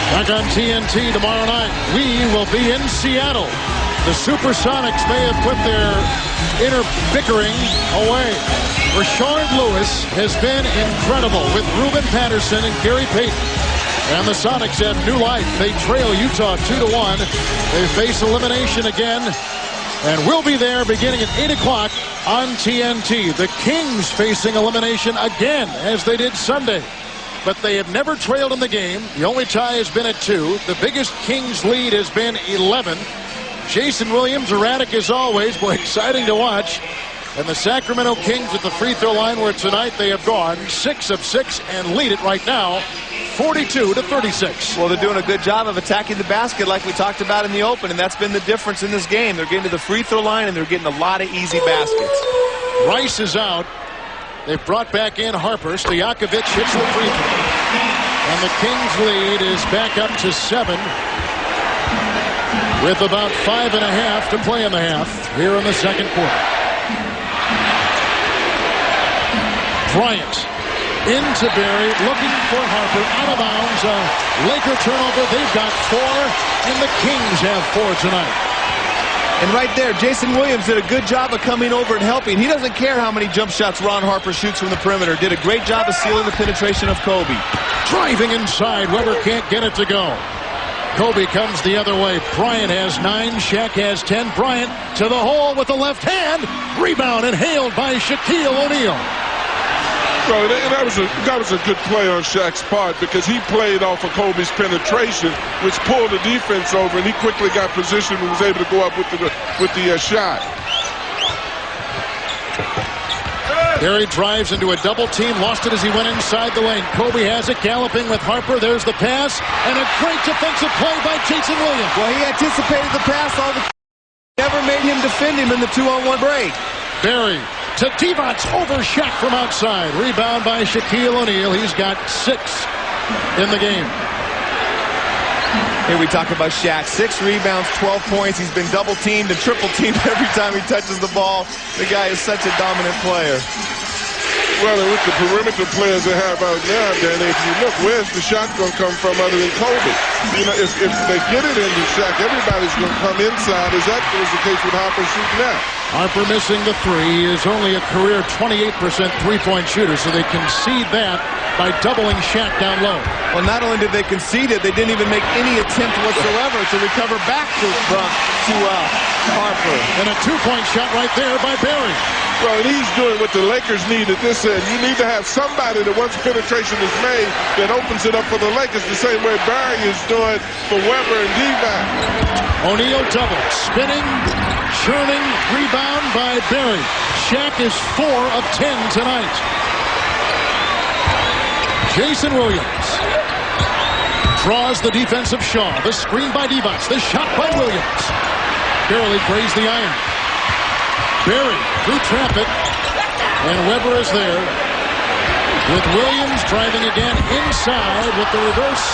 Back on TNT tomorrow night. We will be in Seattle. The Supersonics may have put their inner bickering away. Rashard Lewis has been incredible with Ruben Patterson and Gary Payton. And the Sonics have new life. They trail Utah 2-1. They face elimination again. And we'll be there beginning at 8 o'clock on TNT. The Kings facing elimination again, as they did Sunday. But they have never trailed in the game. The only tie has been at 2. The biggest Kings lead has been 11. Jason Williams, erratic as always. Boy, exciting to watch. And the Sacramento Kings at the free throw line, where tonight they have gone 6 of 6 and lead it right now 42-36. Well, they're doing a good job of attacking the basket like we talked about in the open, and that's been the difference in this game. They're getting to the free throw line, and they're getting a lot of easy baskets. Rice is out. They've brought back in Harper. Stojakovic hits the free throw. And the Kings lead is back up to 7 with about 5.5 to play in the half here in the second quarter. Bryant into Barry, looking for Harper, out of bounds. Laker turnover. They've got 4, and the Kings have 4 tonight. And right there, Jason Williams did a good job of coming over and helping. He doesn't care how many jump shots Ron Harper shoots from the perimeter. Did a great job of sealing the penetration of Kobe. Driving inside. Weber can't get it to go. Kobe comes the other way. Bryant has 9. Shaq has 10. Bryant to the hole with the left hand. Rebound and hailed by Shaquille O'Neal. Well, that was a good play on Shaq's part, because he played off of Kobe's penetration, which pulled the defense over, and he quickly got positioned and was able to go up with the shot. Barry drives into a double team, lost it as he went inside the lane. Kobe has it, galloping with Harper. There's the pass, and a great defensive play by Jason Williams. Well, he anticipated the pass. Never made him defend him in the 2-on-1 break. Barry to Divac over Shaq from outside. Rebound by Shaquille O'Neal. He's got 6 in the game. Here we talk about Shaq. 6 rebounds, 12 points. He's been double-teamed and triple-teamed every time he touches the ball. The guy is such a dominant player. Well, and with the perimeter players they have out now, Danny, if you look, where's the shot going to come from other than Kobe? You know, if they get it into Shaq, everybody's going to come inside. Is that was the case with Harper shooting out? Harper missing the 3. He is only a career 28% three-point shooter, so they concede that by doubling Shaq down low. Well, not only did they concede it, they didn't even make any attempt whatsoever to recover back to Harper. And a 2-point shot right there by Barry. Well, and he's doing what the Lakers need at this end. You need to have somebody that once penetration is made that opens it up for the Lakers the same way Barry is doing for Weber and Divac. O'Neal double, spinning, churning, rebound by Barry. Shaq is 4 of 10 tonight. Jason Williams draws the defensive Shaw. The screen by Divac. The shot by Williams. Barely grazed the iron. Barry through Trappett, and Weber is there with Williams driving again inside with the reverse.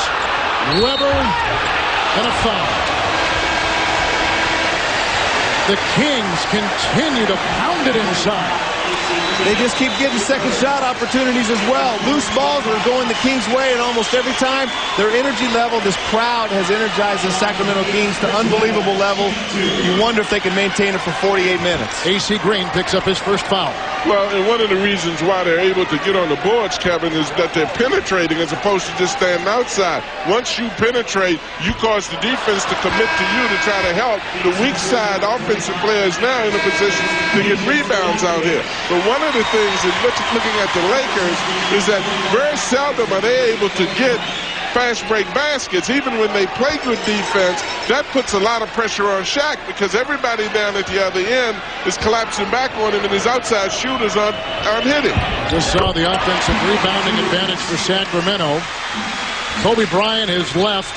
Weber and a foul. The Kings continue to pound it inside. They just keep getting second shot opportunities as well. Loose balls are going the Kings' way, and almost every time their energy level, this crowd has energized the Sacramento Kings to unbelievable level. You wonder if they can maintain it for 48 minutes. AC Green picks up his first foul. Well, and one of the reasons why they're able to get on the boards, Kevin, is that they're penetrating as opposed to just standing outside. Once you penetrate, you cause the defense to commit to you to try to help. The weak side offensive players now in a position to get rebounds out here. But one of the things in looking at the Lakers is that very seldom are they able to get fast break baskets. Even when they play good defense, that puts a lot of pressure on Shaq because everybody down at the other end is collapsing back on him and his outside shooters aren't hitting. Just saw the offensive rebounding advantage for Sacramento. Kobe Bryant has left.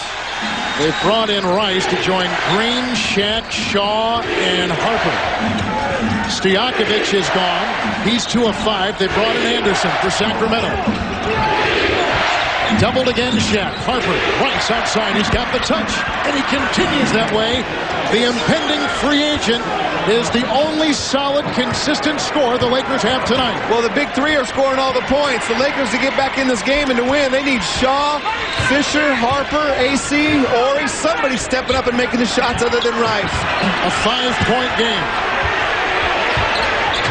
They've brought in Rice to join Green, Shaq, Shaw, and Harper. Stojakovic is gone. He's 2 of 5. They brought in Anderson for Sacramento. Doubled again, Shaq. Harper, Rice outside. He's got the touch, and he continues that way. The impending free agent is the only solid, consistent scorer the Lakers have tonight. Well, the big three are scoring all the points. The Lakers, to get back in this game and to win, they need Shaw, Fisher, Harper, AC, Ori, somebody stepping up and making the shots other than Rice. A 5-point game.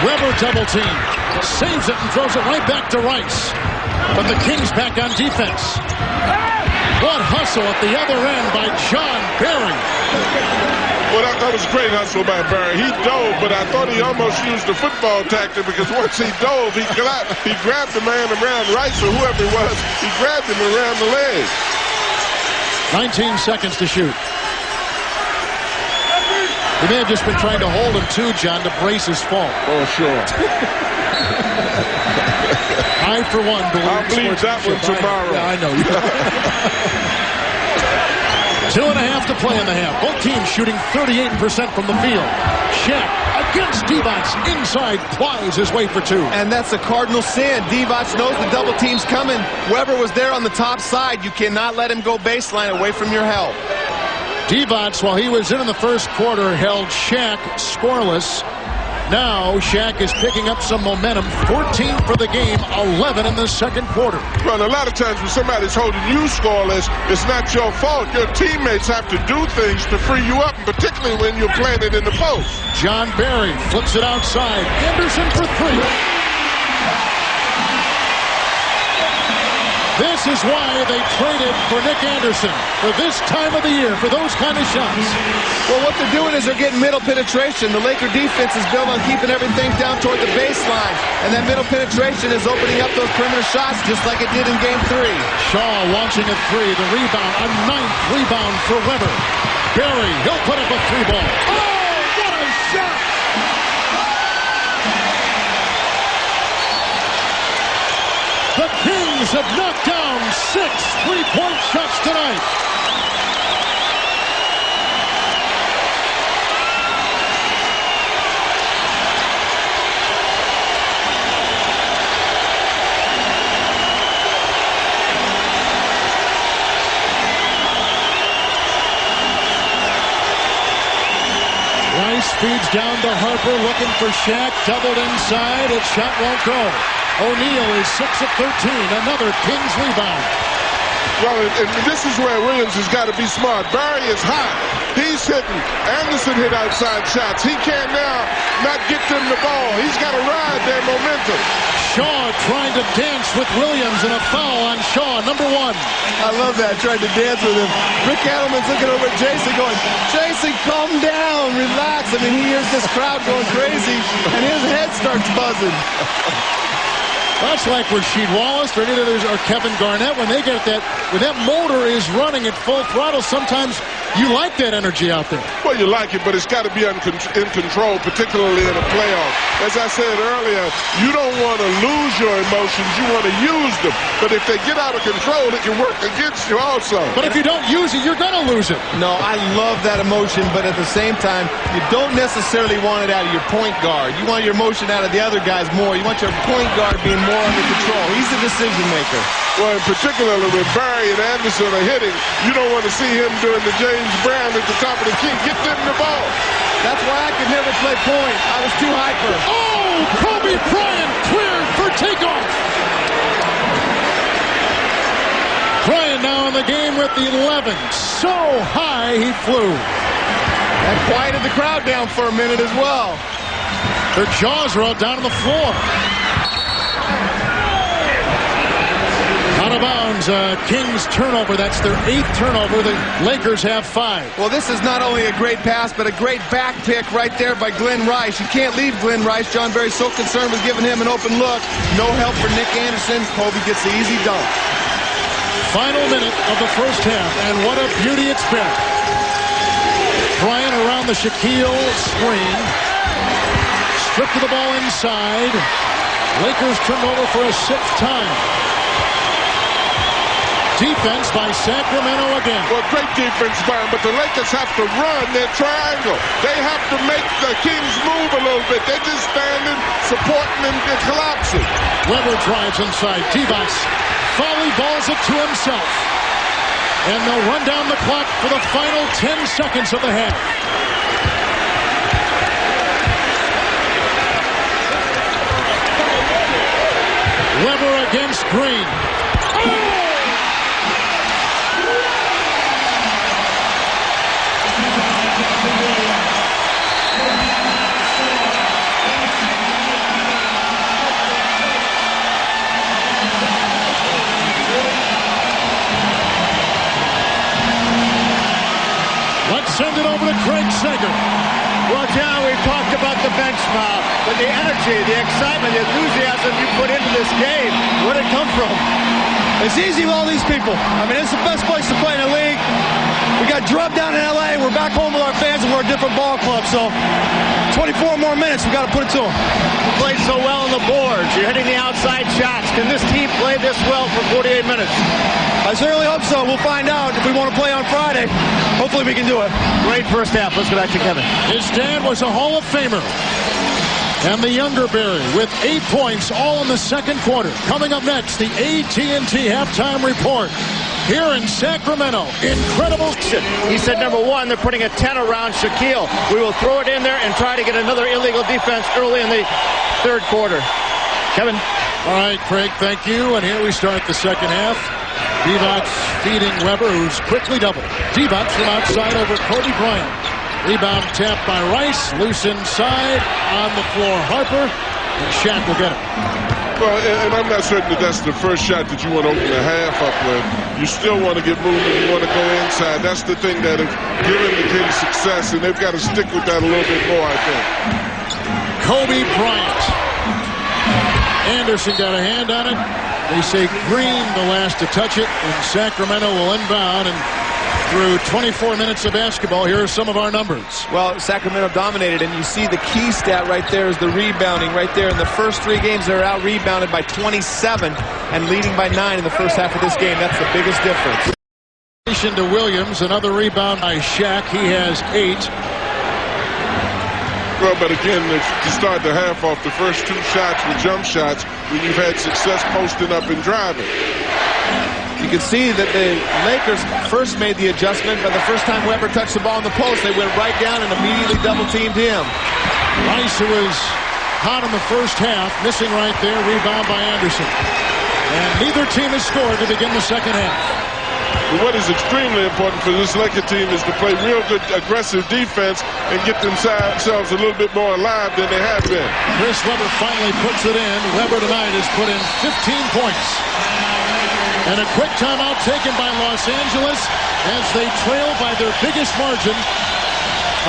Weber double team. Saves it and throws it right back to Rice. But the Kings back on defense. What hustle at the other end by John Barry. Well, that was great hustle by Barry. He dove, but I thought he almost used the football tactic because once he dove, he grabbed the man around Rice or whoever it was. He grabbed him around the leg. 19 seconds to shoot. He may have just been trying to hold him too, John, to brace his fall. Oh, sure. I, for one, believe that one tomorrow. I know. 2.5 to play in the half. Both teams shooting 38% from the field. Shaq against Divac. Inside, plies his way for 2. And that's a cardinal sin. Divac knows the double team's coming. Weber was there on the top side. You cannot let him go baseline away from your help. Divac, while he was in the first quarter, held Shaq scoreless. Now Shaq is picking up some momentum. 14 for the game, 11 in the second quarter. Well, a lot of times when somebody's holding you scoreless, it's not your fault. Your teammates have to do things to free you up, and particularly when you're playing it in the post. John Barry flips it outside. Anderson for 3. This is why they traded for Nick Anderson for this time of the year, for those kind of shots. Well, what they're doing is they're getting middle penetration. The Laker defense is built on keeping everything down toward the baseline. And that middle penetration is opening up those perimeter shots just like it did in Game 3. Shaw launching a 3. The rebound, a 9th rebound for Weber. Barry, he'll put up a 3-ball. Oh, what a shot! The Kings have knocked down 6 3-point shots tonight. Rice feeds down to Harper, looking for Shaq, doubled inside. His shot won't go. O'Neal is 6 of 13, another Kings rebound. Well, and this is where Williams has got to be smart. Barry is hot. He's hitting. Anderson hit outside shots. He can't now not get them the ball. He's got to ride their momentum. Shaw trying to dance with Williams, and a foul on Shaw, number 1. I love that, trying to dance with him. Rick Adelman's looking over at Jason going, Jason, calm down, relax. I mean, he hears this crowd going crazy, and his head starts buzzing. That's like Rasheed Wallace or Kevin Garnett when they get that, when that motor is running at full throttle, sometimes you like that energy out there. Well, you like it, but it's got to be in control, particularly in a playoff. As I said earlier, you don't want to lose your emotions. You want to use them. But if they get out of control, it can work against you also. But if you don't use it, you're going to lose it. No, I love that emotion, but at the same time, you don't necessarily want it out of your point guard. You want your emotion out of the other guys more. You want your point guard being more under control. He's the decision maker. Well, and particularly when Barry and Anderson are hitting, you don't want to see him doing the James Brown at the top of the key. Get them the ball. That's why I could never play point. I was too hyper. Oh, Kobe Bryant cleared for takeoff. Bryant now in the game with 11. So high he flew. That quieted the crowd down for a minute as well. Their jaws are all down on the floor. Out of bounds, Kings turnover. That's their 8th turnover. The Lakers have 5. Well, this is not only a great pass, but a great back pick right there by Glenn Rice. You can't leave Glenn Rice. John Barry's so concerned with giving him an open look. No help for Nick Anderson. Kobe gets the easy dunk. Final minute of the first half, and what a beauty it's been. Bryant around the Shaquille screen. Stripped to the ball inside. Lakers turned over for a 6th time. Defense by Sacramento again. Well, great defense by them, but the Lakers have to run their triangle. They have to make the Kings move a little bit. They're just standing, supporting, and collapsing. Weber drives inside. Divac volleyballs it to himself. And they'll run down the clock for the final 10 seconds of the half. Weber against Green. Oh! Let's send it over to Craig Sager. Well, John, we've talked about the bench mob, but the energy, the excitement, the enthusiasm you put into this game, where did it come from? It's easy with all these people. I mean, it's the best place to play in the league. We got drubbed down in L.A. We're back home with our fans, and we're a different ball club. So 24 more minutes, we got to put it to them. You played so well on the boards. You're hitting the outside shots. Can this team play this well for 48 minutes? I certainly hope so. We'll find out if we want to play on Friday. Hopefully we can do it. Great first half. Let's go back to Kevin. His dad was a Hall of Famer. And the younger Barry with 8 points all in the second quarter. Coming up next, the AT&T Halftime Report. Here in Sacramento, incredible. He said, number 1, they're putting a 10 around Shaquille. We will throw it in there and try to get another illegal defense early in the third quarter. Kevin. All right, Craig, thank you. And here we start the second half. Divac feeding Weber, who's quickly doubled. Divac from outside over Kobe Bryant. Rebound tapped by Rice. Loose inside. On the floor, Harper. And Shaq will get it. Well, and I'm not certain that that's the first shot that you want to open the half up with. You still want to get moving. You want to go inside. That's the thing that has given the Kings success, and they've got to stick with that a little bit more, I think. Kobe Bryant. Anderson got a hand on it. They say Green the last to touch it, and Sacramento will inbound. And through 24 minutes of basketball, here are some of our numbers. Well, Sacramento dominated, and you see the key stat right there is the rebounding right there. In the first 3 games, they're out-rebounded by 27 and leading by 9 in the first half of this game. That's the biggest difference. To Williams, another rebound by Shaq. He has 8. Well, but again, to start the half off, the first 2 shots were jump shots when you've had success posting up and driving. You can see that the Lakers first made the adjustment, but the first time Weber touched the ball in the post, they went right down and immediately double-teamed him. Rice, who was hot in the first half, missing right there, rebound by Anderson. And neither team has scored to begin the second half. But what is extremely important for this Laker team is to play real good aggressive defense and get themselves a little bit more alive than they have been. Chris Webber finally puts it in. Webber tonight has put in 15 points. And a quick timeout taken by Los Angeles as they trail by their biggest margin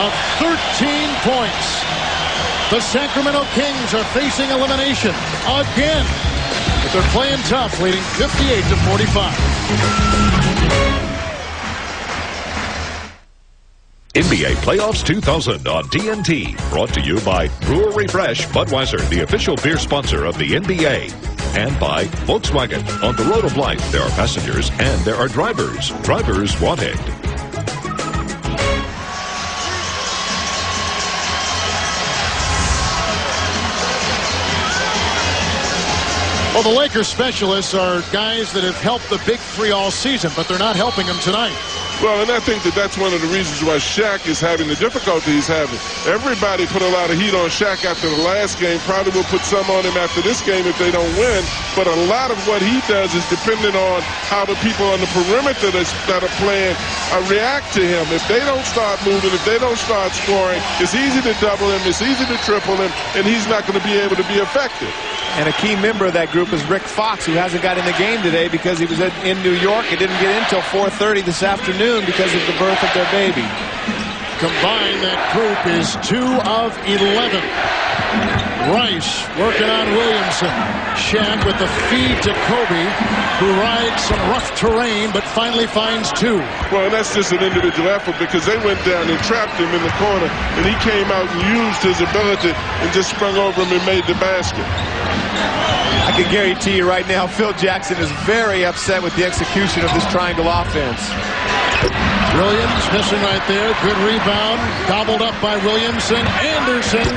of 13 points. The Sacramento Kings are facing elimination again. But they're playing tough, leading 58-45. NBA Playoffs 2000 on TNT. Brought to you by Brewer Refresh Budweiser, the official beer sponsor of the NBA. And by Volkswagen. On the road of life, there are passengers and there are drivers. Drivers wanted. Well, the Lakers specialists are guys that have helped the big three all season, but they're not helping them tonight. Well, and I think that's one of the reasons why Shaq is having the difficulty he's having. Everybody put a lot of heat on Shaq after the last game. Probably will put some on him after this game if they don't win. But a lot of what he does is dependent on how the people on the perimeter that are playing react to him. If they don't start moving, if they don't start scoring, it's easy to double him, it's easy to triple him, and he's not going to be able to be effective. And a key member of that group is Rick Fox, who hasn't got in the game today because he was in New York and didn't get in until 4:30 this afternoon because of the birth of their baby. Combined, that group is 2 of 11. Rice working on Williamson. Shaq with the feed to Kobe, who rides some rough terrain but finally finds 2. Well, and that's just an individual effort because they went down and trapped him in the corner, and he came out and used his ability and just sprung over him and made the basket. I can guarantee you right now, Phil Jackson is very upset with the execution of this triangle offense. Williams missing right there. Good rebound. Gobbled up by Williamson. Anderson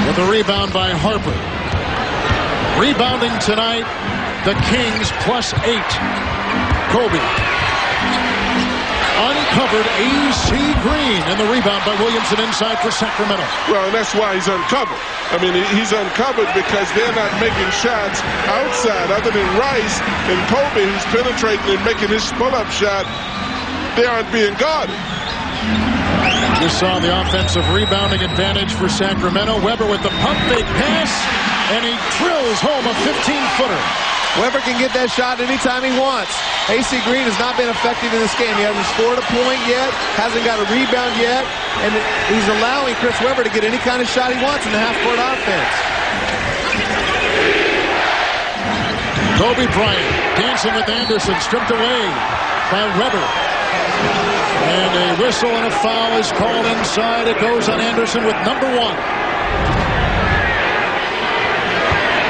with a rebound by Harper. Rebounding tonight, the Kings +8. Kobe. Uncovered A.C. Green and the rebound by Williamson inside for Sacramento. Well, and that's why he's uncovered. I mean, he's uncovered because they're not making shots outside other than Rice and Kobe, who's penetrating and making his pull-up shot. They aren't being guarded. Just saw the offensive rebounding advantage for Sacramento. Webber with the pump fake pass, and he drills home a 15-footer. Webber can get that shot anytime he wants. A.C. Green has not been effective in this game. He hasn't scored a point yet, hasn't got a rebound yet, and he's allowing Chris Webber to get any kind of shot he wants in the half-court offense. Kobe Bryant dancing with Anderson, stripped away by Webber. And a whistle and a foul is called inside. It goes on Anderson with number 1.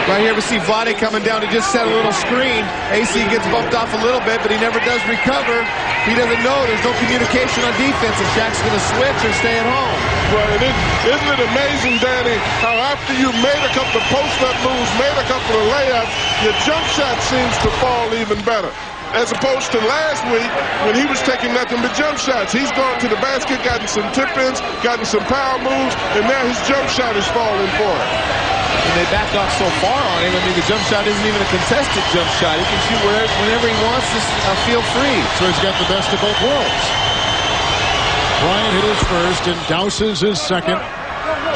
Right here we see Vlade coming down to just set a little screen. AC gets bumped off a little bit, but he never does recover. He doesn't know. There's no communication on defense if Shaq's going to switch or stay at home. Well, and isn't it amazing, Danny, how after you made a couple of post-up moves, made a couple of layups, your jump shot seems to fall even better. As opposed to last week when he was taking nothing but jump shots. He's gone to the basket, gotten some tip-ins, gotten some power moves, and now his jump shot is falling for him. And they backed off so far on him. I mean, the jump shot isn't even a contested jump shot. He can shoot whenever he wants, just feel free. So he's got the best of both worlds. Bryant hit his first and douses his second.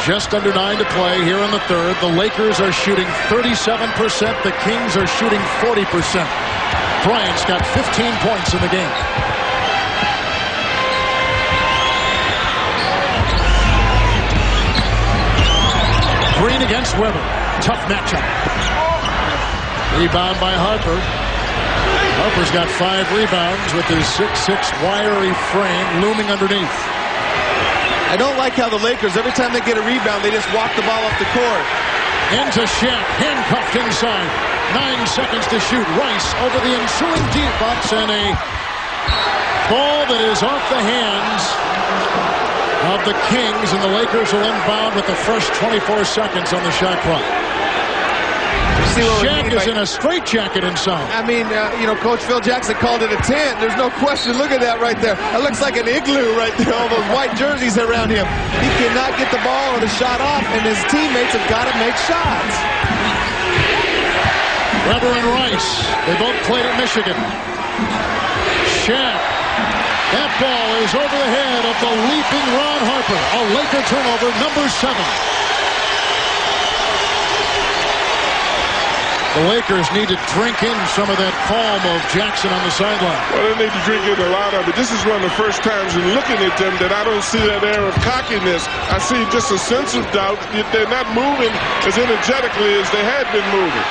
Just under 9 to play here in the third. The Lakers are shooting 37%. The Kings are shooting 40%. Bryant's got 15 points in the game. Green against Webber. Tough matchup. Rebound by Harper. Harper's got 5 rebounds with his 6'6" wiry frame looming underneath. I don't like how the Lakers, every time they get a rebound, they just walk the ball up the court. Into Shaq, handcuffed inside. 9 seconds to shoot. Rice over the ensuing deep box, and a ball that is off the hands of the Kings, and the Lakers will inbound with the first 24 seconds on the shot clock. Shaq is in a straitjacket inside. I mean, Coach Phil Jackson called it a tent. There's no question. Look at that right there. It looks like an igloo right there, all those white jerseys around him. He cannot get the ball or the shot off, and his teammates have got to make shots. Webber and Rice, they both played at Michigan. Shaq. That ball is over the head of the leaping Ron Harper. A Laker turnover, number 7. The Lakers need to drink in some of that calm of Jackson on the sideline. Well, they need to drink in a lot of it. This is one of the first times in looking at them that I don't see that air of cockiness. I see just a sense of doubt. They're not moving as energetically as they had been moving.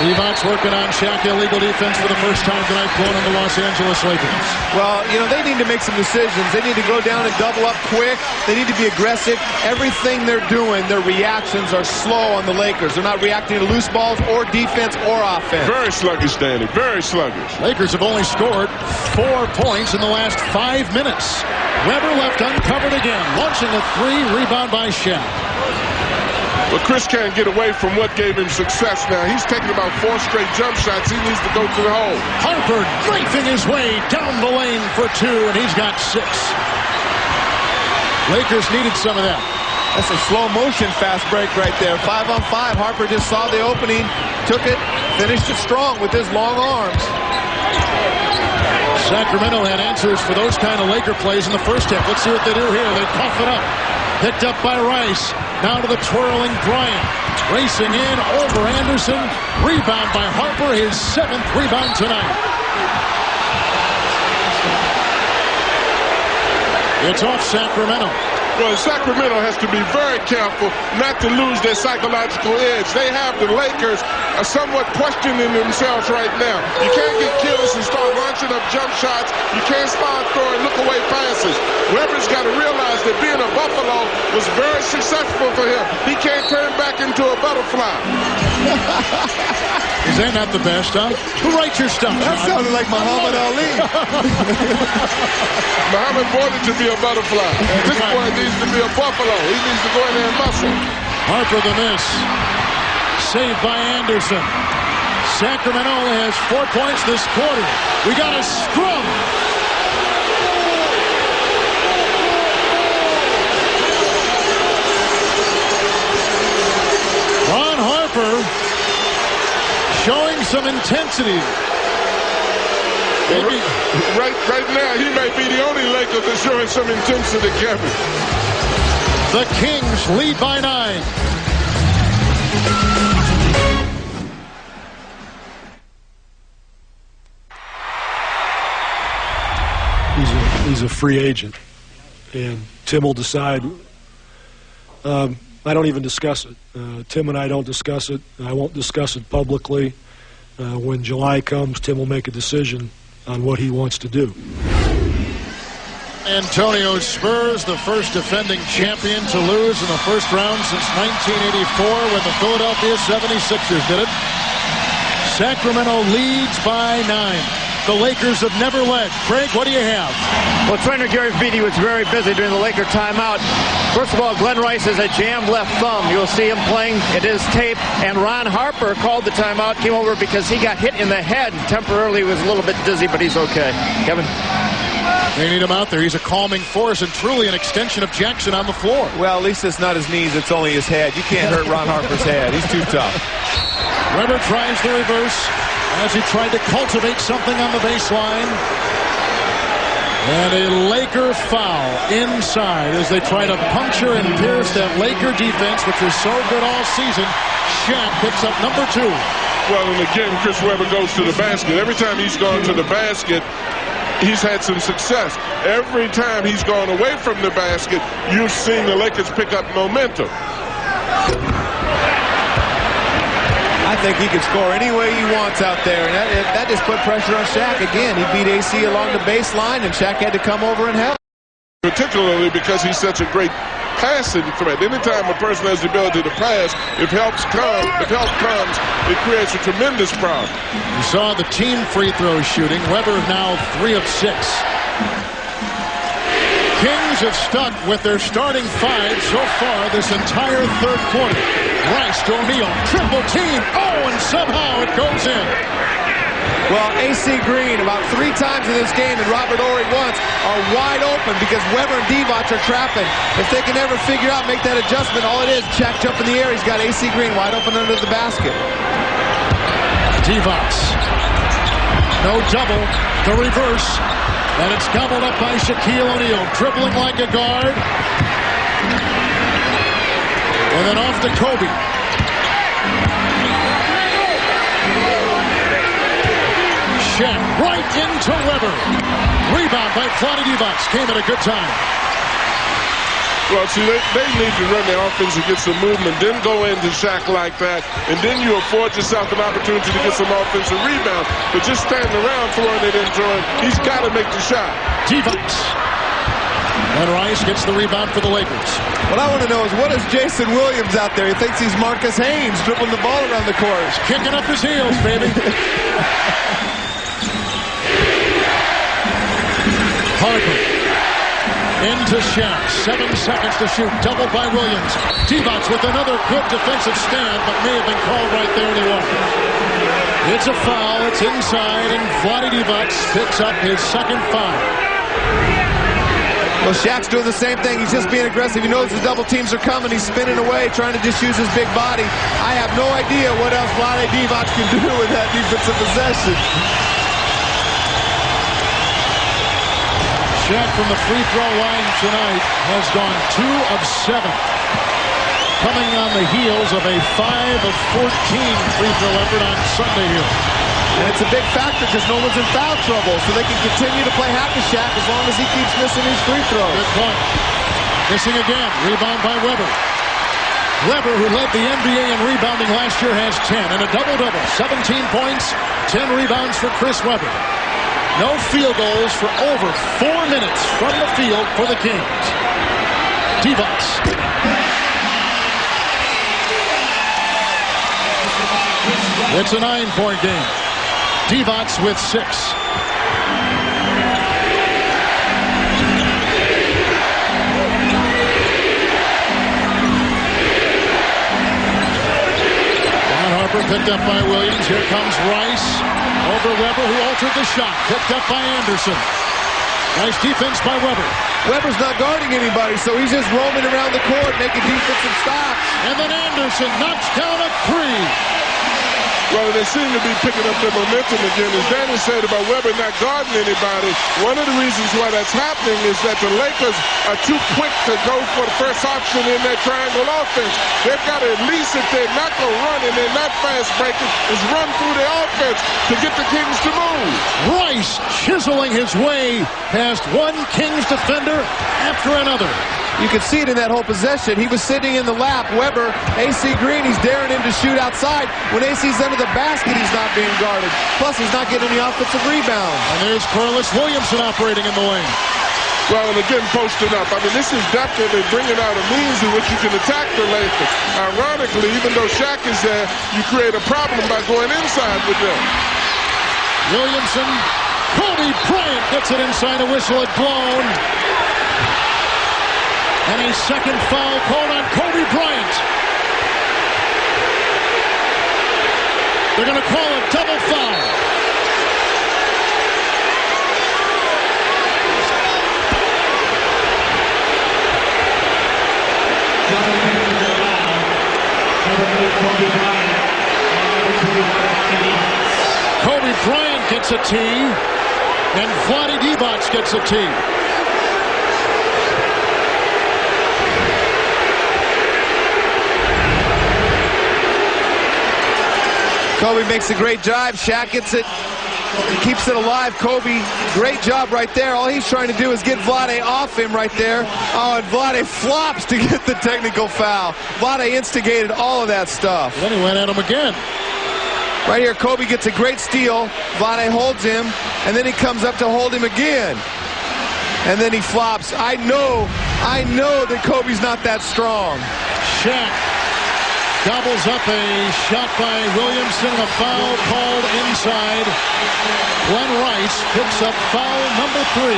Levont's working on Shaq illegal defense for the first time tonight, blowing on the Los Angeles Lakers. Well, you know, they need to make some decisions. They need to go down and double up quick. They need to be aggressive. Everything they're doing, their reactions are slow on the Lakers. They're not reacting to loose balls or defense or offense. Very sluggish, Danny. Very sluggish. Lakers have only scored 4 points in the last 5 minutes. Weber left uncovered again, launching a 3, rebound by Shaq. But Chris can't get away from what gave him success now. He's taking about 4 straight jump shots. He needs to go to the hole. Harper knifing his way down the lane for 2, and he's got 6. Lakers needed some of that. That's a slow motion fast break right there. 5-on-5. Harper just saw the opening, took it, finished it strong with his long arms. Sacramento had answers for those kind of Laker plays in the first half. Let's see what they do here. They cough it up. Picked up by Rice. Now to the twirling Bryant. Racing in over Anderson. Rebound by Harper. His 7th rebound tonight. It's off Sacramento. Well, Sacramento has to be very careful not to lose their psychological edge. They have the Lakers are somewhat questioning themselves right now. You can't get careless and start launching up jump shots. You can't start throwing look-away passes. Weber's got to realize that being a Buffalo was very successful for him. He can't turn back into a butterfly. Is that not the best, huh? Who writes your stuff, That John? sounded like Muhammad Ali. Muhammad wanted to be a butterfly. This boy needs to be a buffalo. He needs to go in there and muscle. Harper the miss. Saved by Anderson. Sacramento only has 4 points this quarter. We got a scrum. Ron Harper showing some intensity. Right now, he may be the only Laker that's showing some intensity, Kevin. The Kings lead by 9. He's a free agent, and Tim will decide. I don't even discuss it. Tim and I don't discuss it. I won't discuss it publicly. When July comes, Tim will make a decision on what he wants to do. Antonio Spurs, the first defending champion to lose in the first round since 1984 when the Philadelphia 76ers did it. Sacramento leads by 9. The Lakers have never led. Craig, what do you have? Well, trainer Gary Vitti was very busy during the Laker timeout. First of all, Glenn Rice has a jammed left thumb. You'll see him playing. It is tape. And Ron Harper called the timeout, came over because he got hit in the head. Temporarily was a little bit dizzy, but he's okay. Kevin? They need him out there. He's a calming force and truly an extension of Jackson on the floor. Well, at least it's not his knees. It's only his head. You can't hurt Ron Harper's head. He's too tough. Weber tries the reverse as he tried to cultivate something on the baseline. And a Laker foul inside as they try to puncture and pierce that Laker defense, which was so good all season. Shaq picks up number 2. Well, and again, Chris Webber goes to the basket. Every time he's gone to the basket, he's had some success. Every time he's gone away from the basket, you've seen the Lakers pick up momentum. I think he can score any way he wants out there, and that just put pressure on Shaq. Again, he beat AC along the baseline, and Shaq had to come over and help. Particularly because he's such a great passing threat. Anytime a person has the ability to pass, if help comes, it creates a tremendous problem. You saw the team free throw shooting. Weber now 3 of 6. Kings have stuck with their starting 5 so far this entire third quarter. Rice to O'Neal, triple team. Oh, and somehow it goes in. Well, AC Green about 3 times in this game and Robert Horry once are wide open because Weber and Divac are trapping. If they can ever figure out, make that adjustment, all it is, Shaq jump in the air. He's got AC Green wide open under the basket. Divac No double. The reverse. And it's gobbled up by Shaquille O'Neal. Dribbling like a guard. And then off to Kobe. Shaq right into Weber. Rebound by Vlade Divac. Came at a good time. Well, see, they need to run their offense and get some movement, then go into Shaq like that, and then you afford yourself an opportunity to get some offensive rebound. But just standing around throwing it into him, he's got to make the shot. Divac. And Rice gets the rebound for the Lakers. What I want to know is, what is Jason Williams out there? He thinks he's Marcus Haynes dribbling the ball around the court. He's kicking up his heels, baby. Harper into Shaq. 7 seconds to shoot. Doubled by Williams. Divac with another good defensive stand, but may have been called right there, and he won't. It's a foul. It's inside, and Vlade Divac picks up his second foul. Well, Shaq's doing the same thing. He's just being aggressive. He knows the double teams are coming. He's spinning away, trying to just use his big body. I have no idea what else Vlade Divac can do with that defensive possession. Shaq from the free throw line tonight has gone 2 of 7. Coming on the heels of a 5 of 14 free throw effort on Sunday here. And it's a big factor because no one's in foul trouble, so they can continue to play hack-a-Shaq as long as he keeps missing these free throws. Good point. Missing again. Rebound by Weber. Weber, who led the NBA in rebounding last year, has 10 and a double-double. 17 points, 10 rebounds for Chris Weber. No field goals for over 4 minutes from the field for the Kings. Divac. It's a 9-point game. Divac with 6. Harper picked up by Williams. Here comes Rice over Weber, who altered the shot. Picked up by Anderson. Nice defense by Weber. Weber's not guarding anybody, so he's just roaming around the court, making defensive stops. And then Anderson knocks down a 3. Well, they seem to be picking up their momentum again. As Danny said about Weber not guarding anybody, one of the reasons why that's happening is that the Lakers are too quick to go for the first option in their triangle offense. They've got to, at least if they're not going to run and they're not fast breaking, is run through the offense to get the Kings to move. Rice chiseling his way past one Kings defender after another. You could see it in that whole possession. He was sitting in the lap. Weber, AC Green, he's daring him to shoot outside. When AC's under the basket, he's not being guarded. Plus, he's not getting any offensive rebound. And there's Corliss Williamson operating in the lane. Well, and again, posted up. I mean, this is definitely bringing out a means in which you can attack the Lakers. Ironically, even though Shaq is there, you create a problem by going inside with them. Williamson, Kobe Bryant gets it inside. A whistle had blown. And a second foul called on Kobe Bryant. They're going to call a double foul. Kobe Bryant gets a T, and Vlade Divac gets a T. Kobe makes a great job. Shaq gets it. He keeps it alive. Kobe, great job right there. All he's trying to do is get Vlade off him right there. Oh, and Vlade flops to get the technical foul. Vlade instigated all of that stuff. Then he went at him again. Right here, Kobe gets a great steal. Vlade holds him, and then he comes up to hold him again. And then he flops. I know that Kobe's not that strong. Shaq gobbles up a shot by Williamson, a foul called inside. Glenn Rice picks up foul number 3.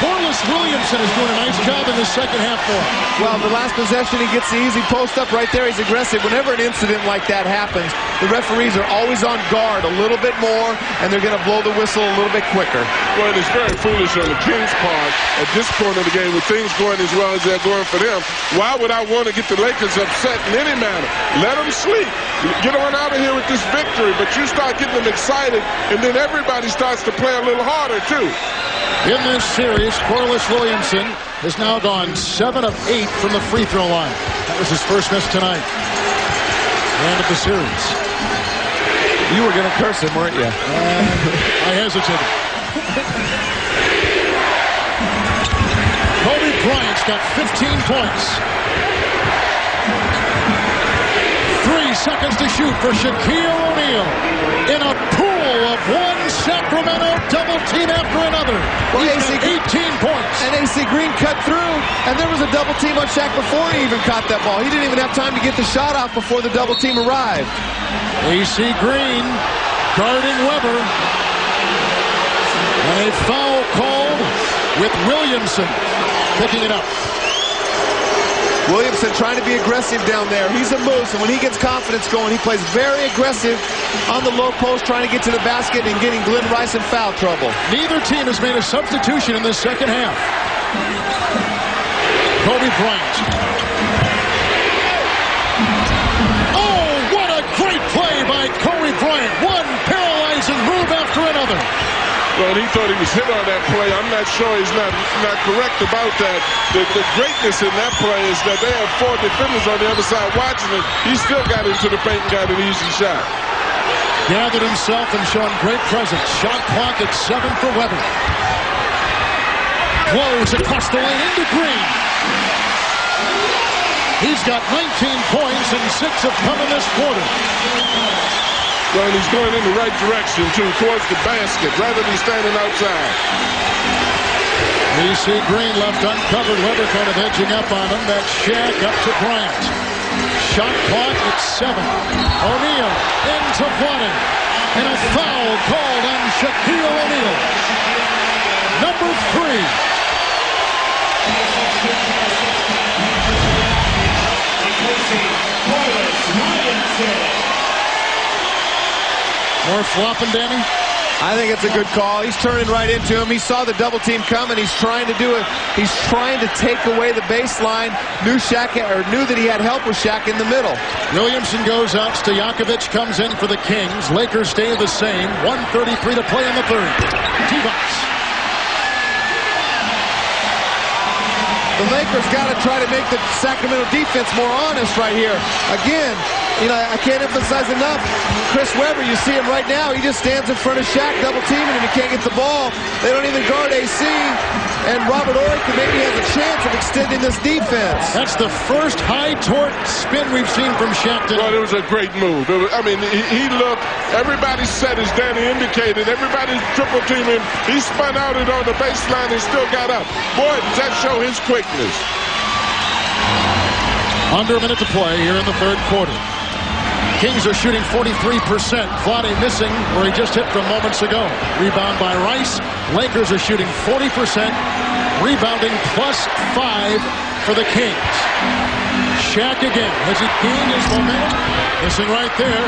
Corliss Williamson is doing a nice job in the second half for him. Well, the last possession, he gets the easy post up right there. He's aggressive. Whenever an incident like that happens, the referees are always on guard a little bit more, and they're going to blow the whistle a little bit quicker. Well, it's very foolish on the Kings' part at this point of the game with things going as well as they're going for them. Why would I want to get the Lakers upset in any manner? Let them sleep. get on out of here with this victory, but you start getting them excited, and then everybody starts to play a little harder, too. In this series, Corliss Williamson has now gone 7 of 8 from the free throw line. That was his first miss tonight. The end of the series. You were going to curse him, weren't you? I hesitated. Kobe Bryant's got 15 points. 3 seconds to shoot for Shaquille O'Neal in a pool of one Sacramento double team after another. Well, He's got 18 points. And AC Green cut through, and there was a double team on Shaq before he even caught that ball. He didn't even have time to get the shot off before the double team arrived. AC Green guarding Weber. And a foul called with Williamson picking it up. Williamson trying to be aggressive down there. He's a moose, and when he gets confidence going, he plays very aggressive on the low post, trying to get to the basket and getting Glenn Rice in foul trouble. Neither team has made a substitution in the second half. Kobe Bryant. Oh, what a great play by Kobe Bryant. One paralyzing move after another. Well, he thought he was hit on that play. I'm not sure he's not correct about that. The greatness in that play is that they have 4 defenders on the other side watching him. He still got into the paint and got an easy shot. Gathered himself and showing great presence. Shot clock at 7 for Weber. Blows across the lane into Green. He's got 19 points and 6 have come in this quarter. Well, he's going in the right direction, too, towards the basket, rather than standing outside. AC Green left uncovered. Weber kind of edging up on him. That's Shaq up to Bryant. Shot clock at 7. O'Neal into Vladdy. And a foul called on Shaquille O'Neal. Number 3. More flopping, Danny? I think it's a good call. He's turning right into him. He saw the double team coming. He's trying to do it. He's trying to take away the baseline. Knew that he had help with Shaq in the middle. Williamson goes out. Stojakovic comes in for the Kings. Lakers stay the same. 1:33 to play in the third. T-Box. The Lakers got to try to make the Sacramento defense more honest right here. Again, you know, I can't emphasize enough. Chris Webber, you see him right now. He just stands in front of Shaq, double teaming, and he can't get the ball. They don't even guard AC. And Robert Horry maybe has a chance of extending this defense. That's the first high torque spin we've seen from Shaq today. Well, it was a great move. He looked, everybody said, as Danny indicated, everybody's triple teaming. He spun out it on the baseline and still got up. Boy, does that show his quickness. Under a minute to play here in the third quarter. Kings are shooting 43%. Vladdy missing where he just hit from moments ago. Rebound by Rice. Lakers are shooting 40%. Rebounding +5 for the Kings. Shaq again. Has he gained his momentum? Missing right there.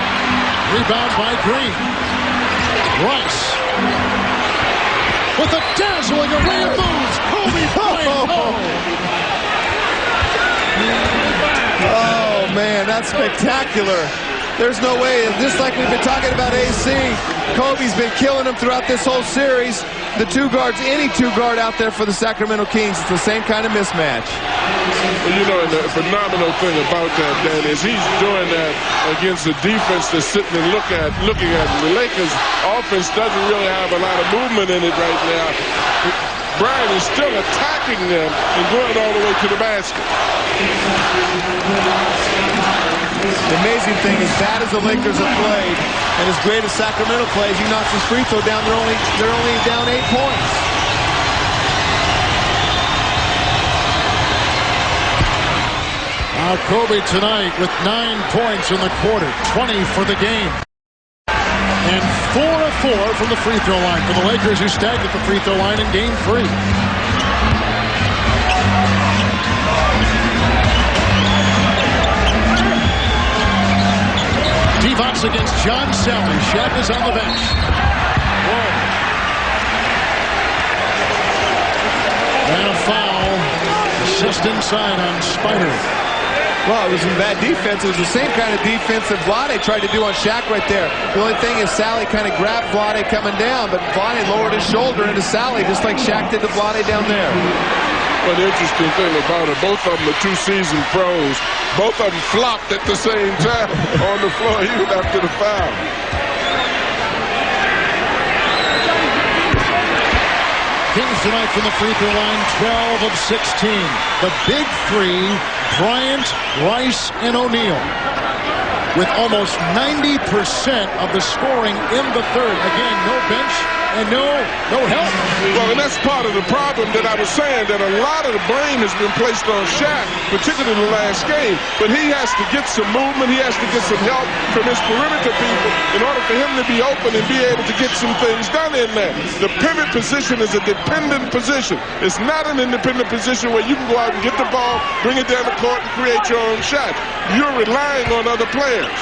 Rebound by Green. Rice. With a dazzling array of moves. Kobe Bryant. Oh, man, that's spectacular. There's no way. Just like we've been talking about AC, Kobe's been killing him throughout this whole series. The two guards, any two guard out there for the Sacramento Kings, it's the same kind of mismatch. Well, you know, and the phenomenal thing about that, Dan, is he's doing that against a defense that's sitting and looking at him. The Lakers' offense doesn't really have a lot of movement in it right now. Bryant is still attacking them and going all the way to the basket. The amazing thing, as bad as the Lakers have played, and as great as Sacramento plays, you knock this free throw down, they're only down 8 points. Now Kobe tonight with 9 points in the quarter, 20 for the game. And 4 of 4 from the free throw line for the Lakers, who stacked at the free throw line in Game 3. T-Box against John Sally. Shaq is on the bench. Whoa. And a foul. Assist inside on Spider. Well, it was some bad defense. It was the same kind of defense that Vlade tried to do on Shaq right there. The only thing is Sally kind of grabbed Vlade coming down, but Vlade lowered his shoulder into Sally just like Shaq did to Vlade down there. Well, the interesting thing about it, both of them are two-season pros. Both of them flopped at the same time on the floor, even after the foul. Kings tonight from the free throw line, 12 of 16. The big three, Bryant, Rice, and O'Neal, with almost 90% of the scoring in the third. Again, no bench and no help. Well, and that's part of the problem that I was saying, that a lot of the blame has been placed on Shaq, particularly the last game. But he has to get some movement. He has to get some help from his perimeter people in order for him to be open and be able to get some things done in there. The pivot position is a dependent position. It's not an independent position where you can go out and get the ball, bring it down the court, and create your own shot. You're relying on other players.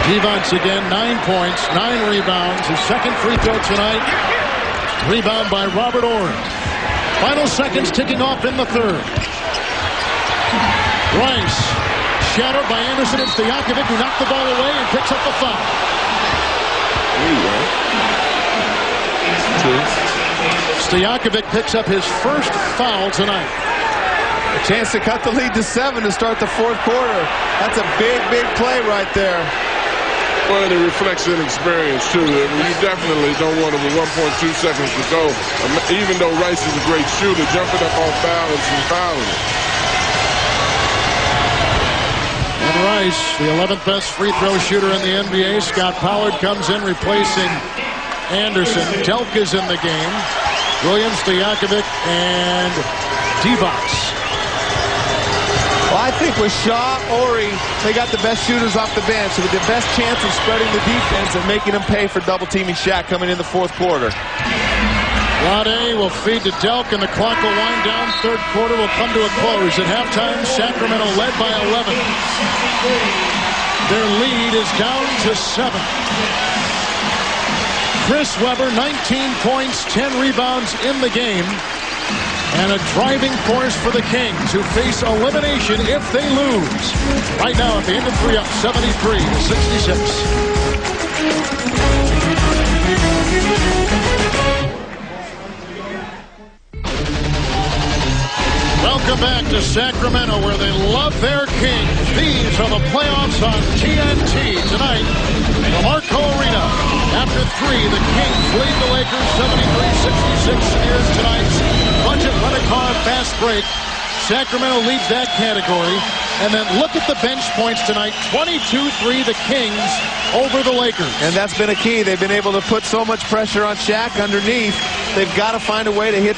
Devonts again, 9 points, 9 rebounds. His second free throw tonight. Rebound by Robert Ory. Final seconds ticking off in the third. Rice, shadowed by Anderson and Stojakovic, who knocked the ball away and picks up the foul. Stojakovic picks up his first foul tonight. A chance to cut the lead to 7 to start the fourth quarter. That's a big, big play right there. Well, it reflects inexperience, too. I mean, you definitely don't want him with 1.2 seconds to go. Even though Rice is a great shooter, jumping up off balance and fouling it. And Rice, the 11th best free throw shooter in the NBA. Scott Pollard comes in replacing Anderson. Delk is in the game. Williams, Stojakovic, and Devonts. Well, I think with Shaw, Ory, they got the best shooters off the bench with the best chance of spreading the defense and making them pay for double-teaming Shaq coming in the fourth quarter. Vlade will feed to Delk, and the clock will wind down. Third quarter will come to a close. At halftime, Sacramento led by 11. Their lead is down to 7. Chris Webber, 19 points, 10 rebounds in the game. And a driving force for the Kings, who face elimination if they lose. Right now, at the end of 3 up, 73-66. Welcome back to Sacramento, where they love their Kings. These are the playoffs on TNT tonight from Arco Arena. After 3, the Kings lead the Lakers 73-66. Here's tonight's budget rent-a-car fast break. Sacramento leads that category. And then look at the bench points tonight. 22-3, the Kings over the Lakers. And that's been a key. They've been able to put so much pressure on Shaq underneath. They've got to find a way to hit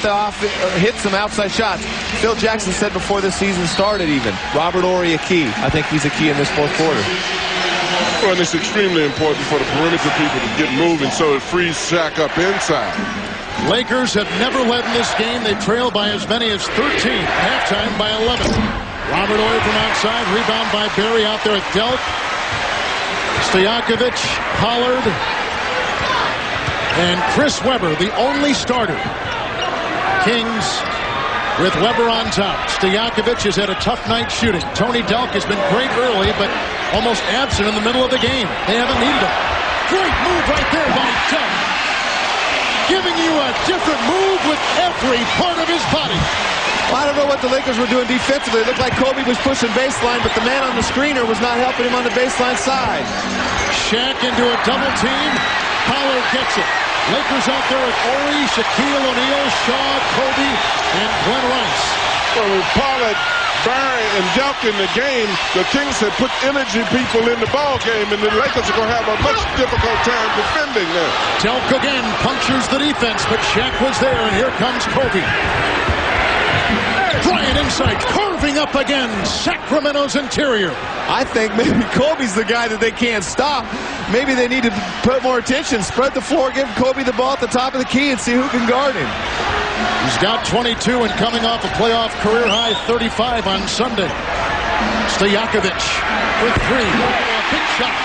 some outside shots. Phil Jackson said before this season started even, Robert Ory a key. I think he's a key in this fourth quarter. Well, and it's extremely important for the perimeter people to get moving so it frees Shaq up inside. Lakers have never led in this game. They trail by as many as 13. Halftime by 11. Robert Ory from outside. Rebound by Barry out there at Delk. Stojakovic, Pollard, and Chris Webber, the only starter. Kings with Webber on top. Stojakovic has had a tough night shooting. Tony Delk has been great early, but almost absent in the middle of the game. They haven't needed him. Great move right there by Delk. Giving you a different move with every part of his body. Well, I don't know what the Lakers were doing defensively. It looked like Kobe was pushing baseline, but the man on the screener was not helping him on the baseline side. Shaq into a double team. Pollard gets it. Lakers out there with Ory, Shaquille O'Neal, Shaw, Kobe, and Glenn Rice. Well, with Pollard, Barry, and Delk in the game, the Kings have put energy people in the ball game, and the Lakers are going to have a much difficult time defending them. Delk again punctures the defense, but Shaq was there, and here comes Kobe. Bryant inside, carving up again Sacramento's interior. I think maybe Kobe's the guy that they can't stop. Maybe they need to put more attention, spread the floor, give Kobe the ball at the top of the key, and see who can guard him. He's got 22 and coming off a playoff career-high 35 on Sunday. Stojakovic for 3. A big shot.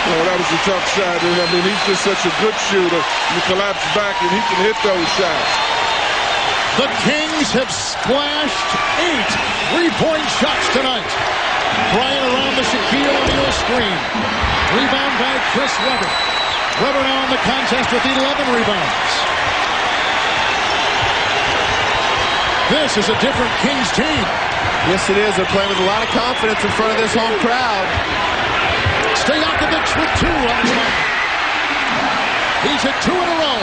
Well, that was a tough shot, and I mean, he's just such a good shooter. You collapse back, and he can hit those shots. The Kings Kings have splashed 8 3-point shots tonight. Bryant around the Shaquille O'Neal screen. Rebound by Chris Webber. Webber now in the contest with 11 rebounds. This is a different Kings team. Yes, it is. They're playing with a lot of confidence in front of this home crowd. Stojakovic with 2 on his own. He's hit 2 in a row.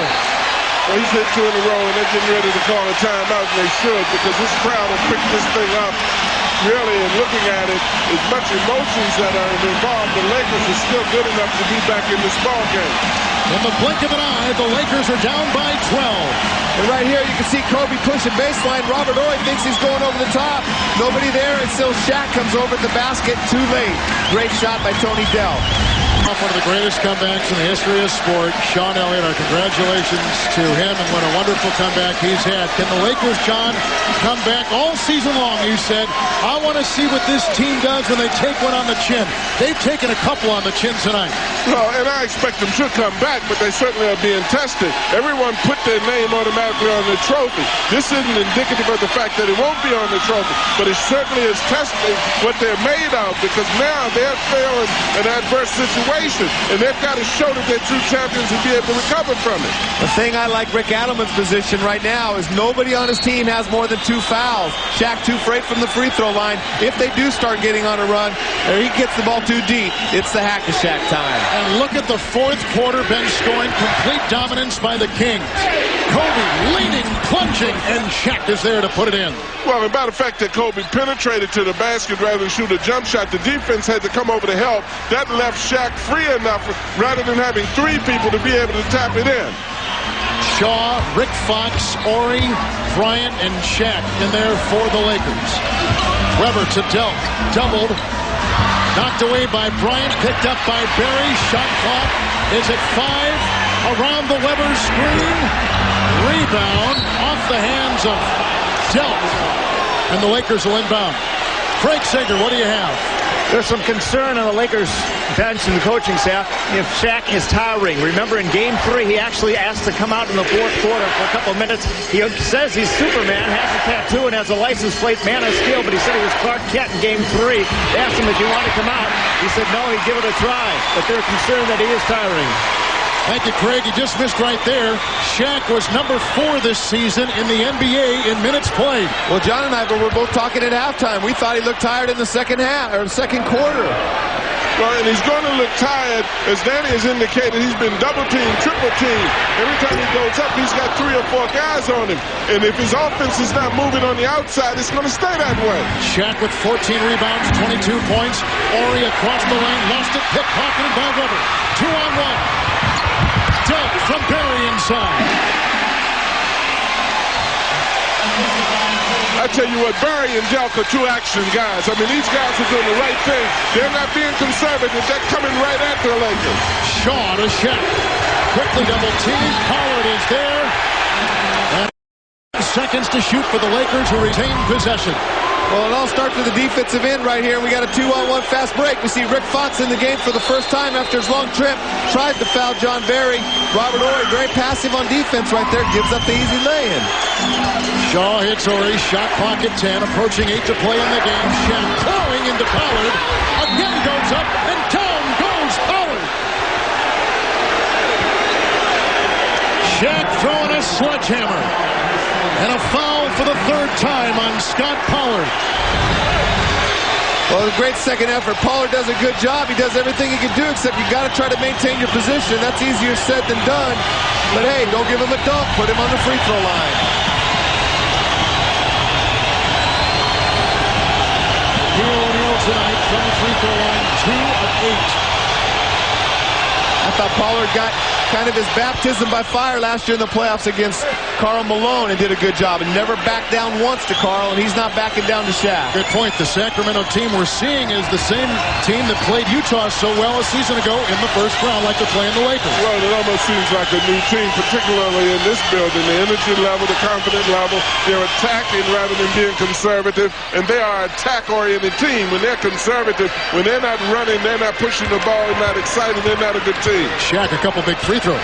Well, he's hit 2 in a row, and they're getting ready to call a timeout, and they should, because this crowd has picked this thing up. Really, and looking at it, as much emotions that are involved, the Lakers are still good enough to be back in this ball game. In the blink of an eye, the Lakers are down by 12. And right here, you can see Kobe pushing baseline. Robert Ory thinks he's going over the top. Nobody there, and still Shaq comes over at the basket too late. Great shot by Tony Dell. One of the greatest comebacks in the history of sport. Sean Elliott, our congratulations to him, and what a wonderful comeback he's had. Can the Lakers, John, come back all season long? You said, I want to see what this team does when they take one on the chin. They've taken a couple on the chin tonight. Well, and I expect them to come back, but they certainly are being tested. Everyone put their name automatically on the trophy. This isn't indicative of the fact that it won't be on the trophy, but it certainly is testing what they're made of, because now they're failing an adverse situation. And they've got to show that they're true champions and be able to recover from it. The thing I like Rick Adelman's position right now is nobody on his team has more than 2 fouls. Shaq too freight from the free throw line. If they do start getting on a run, or he gets the ball too deep, it's the hack-a-Shaq time. And look at the 4th quarter bench scoring. Complete dominance by the Kings. Kobe leaning, plunging, and Shaq is there to put it in. Well, as a matter of fact, that Kobe penetrated to the basket rather than shoot a jump shot. The defense had to come over to help. That left Shaq free enough rather than having 3 people to be able to tap it in. Shaw, Rick Fox, Ory, Bryant, and Shaq in there for the Lakers. Webber to Delk, doubled. Knocked away by Bryant, picked up by Barry. Shot clock is at 5. Around the Webber screen. Rebound off the hands of Delk. And the Lakers will inbound. Craig Sager, what do you have? There's some concern on the Lakers bench and the coaching staff if Shaq is tiring. Remember, in Game 3, he actually asked to come out in the 4th quarter for a couple of minutes. He says he's Superman, has a tattoo, and has a license plate, Man of Steel, but he said he was Clark Kent in Game 3. They asked him if he wanted to come out. He said no, he'd give it a try, but they're concerned that he is tiring. Thank you, Craig. You just missed right there. Shaq was number 4 this season in the NBA in minutes played. Well, John and I were both talking at halftime. We thought he looked tired in the second quarter. Well, and he's going to look tired. As Danny has indicated, he's been double-teamed, triple-teamed. Every time he goes up, he's got 3 or 4 guys on him. And if his offense is not moving on the outside, it's going to stay that way. Shaq with 14 rebounds, 22 points. Ory across the lane, lost it, pickpocketed by Webber. 2-on-1. Delk from Barry inside. I tell you what, Barry and Delk are 2 action guys. I mean, these guys are doing the right thing. They're not being conservative. They're coming right at the Lakers. Shaw to Shaq. Quickly double teamed. Pollard is there. And seconds to shoot for the Lakers, who retain possession. Well, it all starts with the defensive end right here. We got a 2-on-1 fast break. We see Rick Fox in the game for the first time after his long trip. Tries to foul John Barry. Robert Ory, very passive on defense right there. Gives up the easy lay-in. Shaw hits Ory. Shot clock at 10. Approaching 8 to play in the game. Shaq throwing into Pollard. Again goes up, and down goes Pollard. Shaq throwing a sledgehammer. And a foul for the 3rd time on Scott Pollard. Well, a great second effort. Pollard does a good job. He does everything he can do, except you got to try to maintain your position. That's easier said than done. But hey, don't give him a dunk. Put him on the free throw line. O'Neal tonight from the free throw line, 2 of 8. I thought Pollard got kind of his baptism by fire last year in the playoffs against Karl Malone and did a good job and never backed down once to Karl, and he's not backing down to Shaq. Good point. The Sacramento team we're seeing is the same team that played Utah so well a season ago in the first round, like they're playing the Lakers. Well, it almost seems like a new team, particularly in this building. The energy level, the confidence level, they're attacking rather than being conservative, and they are an attack-oriented team. When they're conservative, when they're not running, they're not pushing the ball, they're not excited, they're not a good team. Shaq, a couple big free throws.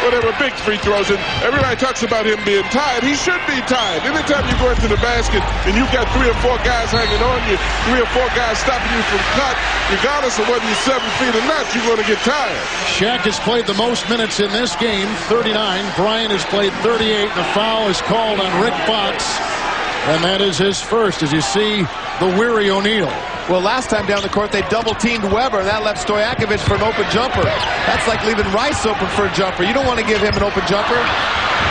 Well, they were big free throws, and everybody talks about him him being tired. He should be tired. Anytime you go into the basket and you've got 3 or 4 guys hanging on you, 3 or 4 guys stopping you from cut, regardless of whether you're 7 feet or not, you're going to get tired. Shaq has played the most minutes in this game, 39. Bryant has played 38. The foul is called on Rick Fox, and that is his first, as you see the weary O'Neal. Well, last time down the court, they double-teamed Weber, and that left Stojakovic for an open jumper. That's like leaving Rice open for a jumper. You don't want to give him an open jumper.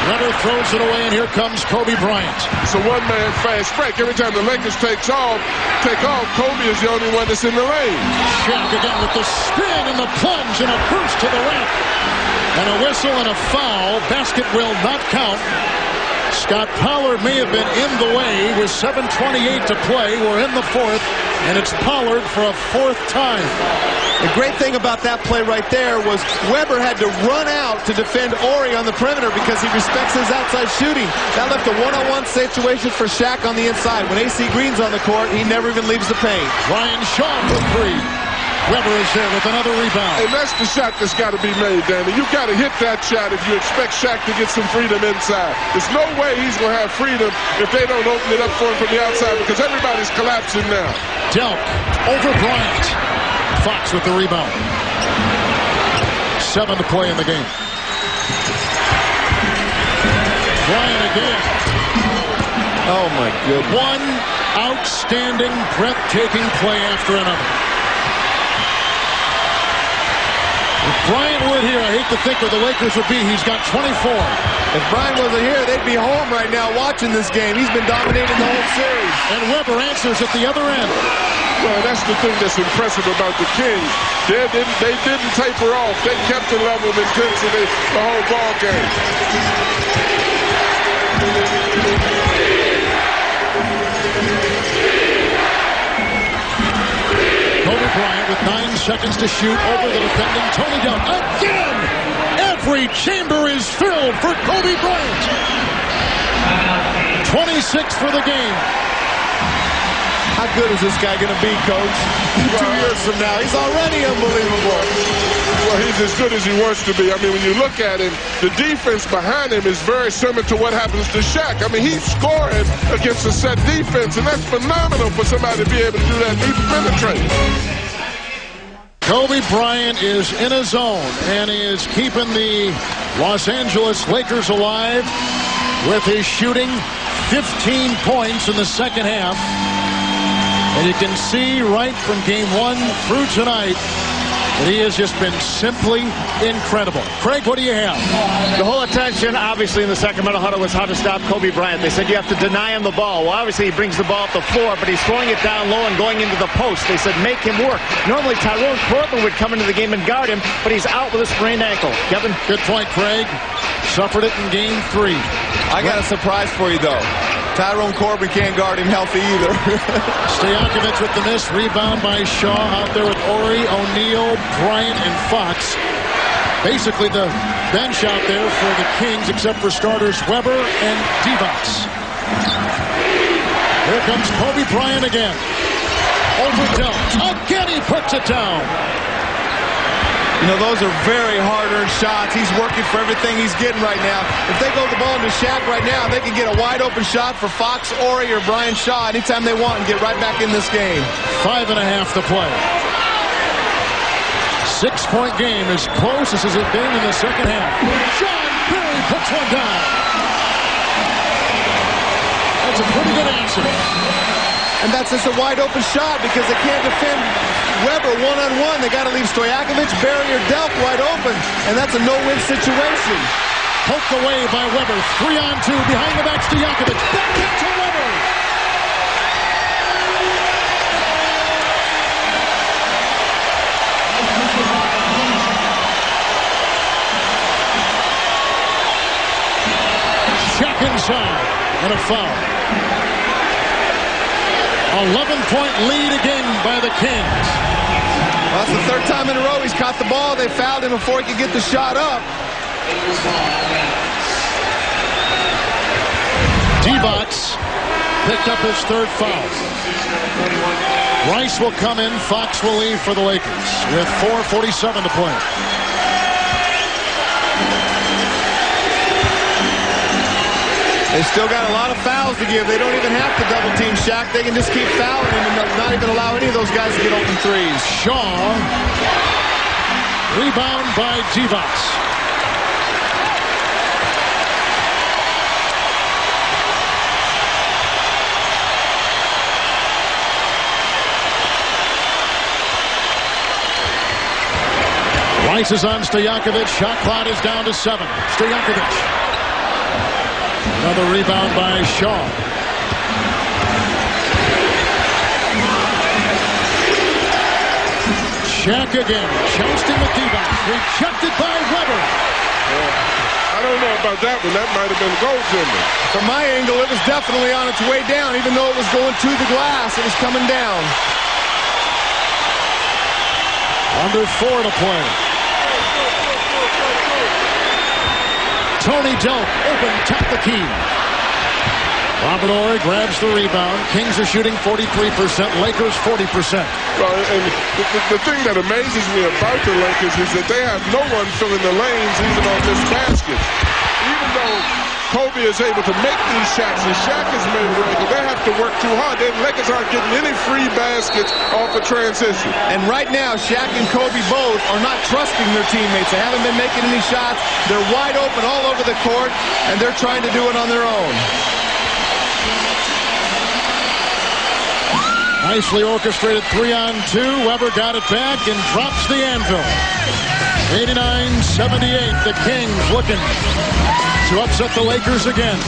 Weber throws it away, and here comes Kobe Bryant. It's a one-man fast break. Every time the Lakers take off, Kobe is the only one that's in the lane. Shaq again with the spin and the plunge and a burst to the rack. And a whistle and a foul. Basket will not count. Scott Pollard may have been in the way with 7:28 to play. We're in the fourth, and it's Pollard for a 4th time. The great thing about that play right there was Weber had to run out to defend Horry on the perimeter because he respects his outside shooting. That left a one-on-one situation for Shaq on the inside. When AC Green's on the court, he never even leaves the paint. Ryan Shaw for 3. Weber is there with another rebound. And that's the shot that's got to be made, Danny. You've got to hit that shot if you expect Shaq to get some freedom inside. There's no way he's going to have freedom if they don't open it up for him from the outside because everybody's collapsing now. Delk over Bryant. Fox with the rebound. 7 to play in the game. Bryant again. Oh, my goodness. One outstanding, breathtaking play after another. If Bryant were here, I hate to think where the Lakers would be. He's got 24. If Bryant wasn't here, they'd be home right now watching this game. He's been dominating the whole series. And Weber answers at the other end. Well, that's the thing that's impressive about the Kings. They didn't taper off. They kept the level of intensity the whole ball game. Kobe Bryant with 9 seconds to shoot over the defending Tony Delk. Again! Every chamber is filled for Kobe Bryant. 26 for the game. How good is this guy going to be, Coach? 2 years from now, he's already unbelievable. Well, he's as good as he wants to be. I mean, when you look at him, the defense behind him is very similar to what happens to Shaq. I mean, he's scoring against a set defense, and that's phenomenal for somebody to be able to do that and even penetrate. Kobe Bryant is in his zone, and he is keeping the Los Angeles Lakers alive with his shooting. 15 points in the second half. And you can see right from game 1 through tonight that he has just been simply incredible. Craig, what do you have? The whole attention, obviously, in the Sacramento huddle was how to stop Kobe Bryant. They said you have to deny him the ball. Well, obviously, he brings the ball up the floor, but he's throwing it down low and going into the post. They said make him work. Normally, Tyrone Portland would come into the game and guard him, but he's out with a sprained ankle. Kevin? Good point, Craig. Suffered it in game 3. I got a surprise for you, though. Tyrone Corbin can't guard him healthy either. Stojakovic with the miss. Rebound by Shaw out there with Horry, O'Neal, Bryant, and Fox. Basically the bench out there for the Kings, except for starters Weber and Divac. Here comes Kobe Bryant again. Over Delk. Again he puts it down. You know, those are very hard-earned shots. He's working for everything he's getting right now. If they go the ball into Shaq right now, they can get a wide-open shot for Fox, Horry, or Brian Shaw anytime they want and get right back in this game. 5.5 to play. 6-point game, as close as it been in the second half. John Barry puts one down. That's a pretty good answer. And that's just a wide-open shot because they can't defend Weber one-on-one. They got to leave Stojakovic, Barry, or Delk wide open, and that's a no-win situation. Poked away by Weber. 3-on-2 behind the back. Stojakovic back into Weber. Check inside and a foul. 11-point lead again by the Kings. Well, that's the 3rd time in a row he's caught the ball. They fouled him before he could get the shot up. Divac picked up his 3rd foul. Rice will come in. Fox will leave for the Lakers with 4:47 to play. They still got a lot of fouls to give. They don't even have to double team Shaq. They can just keep fouling him and not even allow any of those guys to get open threes. Shaw. Rebound by Divac. Rice is on Stojakovic. Shot clock is down to 7. Stojakovic. Another rebound by Shaw. Shaq again. Jousting with Divac. Rejected by Weber. I don't know about that one. That might have been goaltending. From my angle, it was definitely on its way down. Even though it was going to the glass, it was coming down. Under 4 to play. Tony Delk open, top the key. Robert Horry grabs the rebound. Kings are shooting 43%. Lakers 40%. Well, and the thing that amazes me about the Lakers is that they have no one filling the lanes even on this basket. Even though Kobe is able to make these shots and Shaq is made regular, they have to work too hard. The Lakers aren't getting any free baskets off of transition. And right now, Shaq and Kobe both are not trusting their teammates. They haven't been making any shots. They're wide open all over the court, and they're trying to do it on their own. Nicely orchestrated 3-on-2. Weber got it back and drops the anvil. 89-78. The Kings looking to upset the Lakers again.